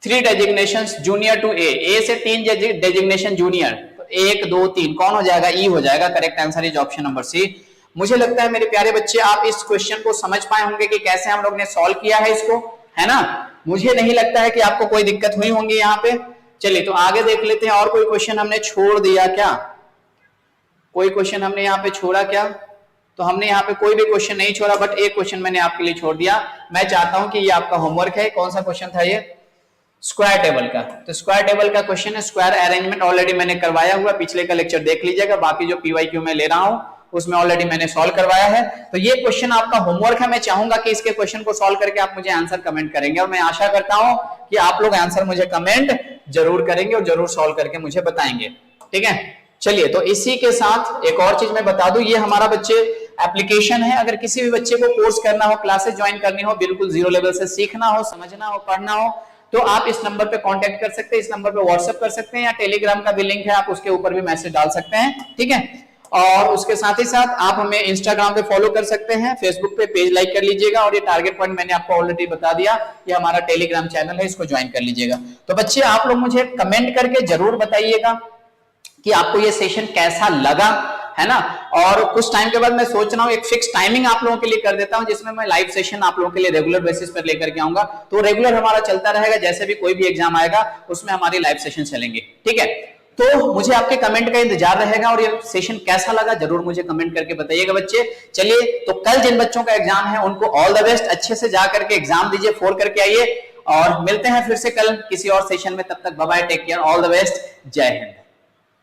3 designations junior to A से 3 डेजिग्नेशन जूनियर, 1 2 3 कौन हो जाएगा? ई हो जाएगा। Correct answer is option number C. मुझे लगता है मेरे प्यारे बच्चे आप इस क्वेश्चन को समझ पाए होंगे कि कैसे हम लोग ने सॉल्व किया है इसको, है ना? मुझे नहीं लगता है कि आपको कोई दिक्कत हुई होंगी यहाँ पे। चलिए तो आगे देख लेते हैं, और कोई क्वेश्चन हमने छोड़ दिया क्या? कोई क्वेश्चन हमने यहाँ पे छोड़ा क्या? तो हमने यहाँ पे कोई भी क्वेश्चन नहीं छोड़ा, बट एक क्वेश्चन मैंने आपके लिए छोड़ दिया। मैं चाहता हूं कि ये आपका होमवर्क है। कौन सा क्वेश्चन था ये? स्क्वायर टेबल का। तो स्क्वायर टेबल का क्वेश्चन है, स्क्वायर अरेंजमेंट ऑलरेडी मैंने करवाया हुआ, पिछले का लेक्चर देख लीजिएगा। बाकी जो पीवाईक्यू में ले रहा हूं उसमें ऑलरेडी मैंने सॉल्व करवाया है। तो ये क्वेश्चन आपका होमवर्क है। मैं चाहूंगा कि इसके क्वेश्चन को सॉल्व करके आप मुझे आंसर कमेंट करेंगे, और मैं आशा करता हूं कि आप लोग आंसर मुझे कमेंट जरूर करेंगे और जरूर सॉल्व करके मुझे बताएंगे। ठीक है, चलिए तो इसी के साथ एक और चीज मैं बता दूं, ये हमारा बच्चे एप्लीकेशन है। अगर किसी भी बच्चे को कोर्स करना हो, क्लासेस ज्वाइन करनी हो, बिल्कुल जीरो लेवल से सीखना हो, समझना हो, पढ़ना हो, तो आप इस नंबर पे कांटेक्ट कर सकते हैं, इस नंबर पे व्हाट्सएप कर सकते हैं, या टेलीग्राम का भी लिंक है, आप उसके ऊपर भी मैसेज डाल सकते हैं। ठीक है, और उसके साथ ही साथ आप हमें इंस्टाग्राम पे फॉलो कर सकते हैं, फेसबुक पे पेज लाइक कर लीजिएगा, और ये टारगेट पॉइंट मैंने आपको ऑलरेडी बता दिया, ये हमारा टेलीग्राम चैनल है, इसको ज्वाइन कर लीजिएगा। तो बच्चे आप लोग मुझे कमेंट करके जरूर बताइएगा कि आपको ये सेशन कैसा लगा, है ना? और कुछ टाइम के बाद मैं सोच रहा हूँ एक फिक्स टाइमिंग आप लोगों के लिए कर देता हूँ, जिसमें मैं लाइव सेशन आप लोगों के लिए रेगुलर बेसिस पर लेकर के आऊंगा। तो रेगुलर हमारा चलता रहेगा, जैसे भी कोई भी एग्जाम आएगा उसमें हमारी लाइव सेशन चलेंगे। ठीक है, तो मुझे आपके कमेंट का इंतजार रहेगा, और ये सेशन कैसा लगा जरूर मुझे कमेंट करके बताइएगा बच्चे। चलिए तो कल जिन बच्चों का एग्जाम है उनको ऑल द बेस्ट, अच्छे से जा करके एग्जाम दीजिए, 4 करके आइए, और मिलते हैं फिर से कल किसी और सेशन में। तब तक bye bye, take care, all the best, जय हिंद।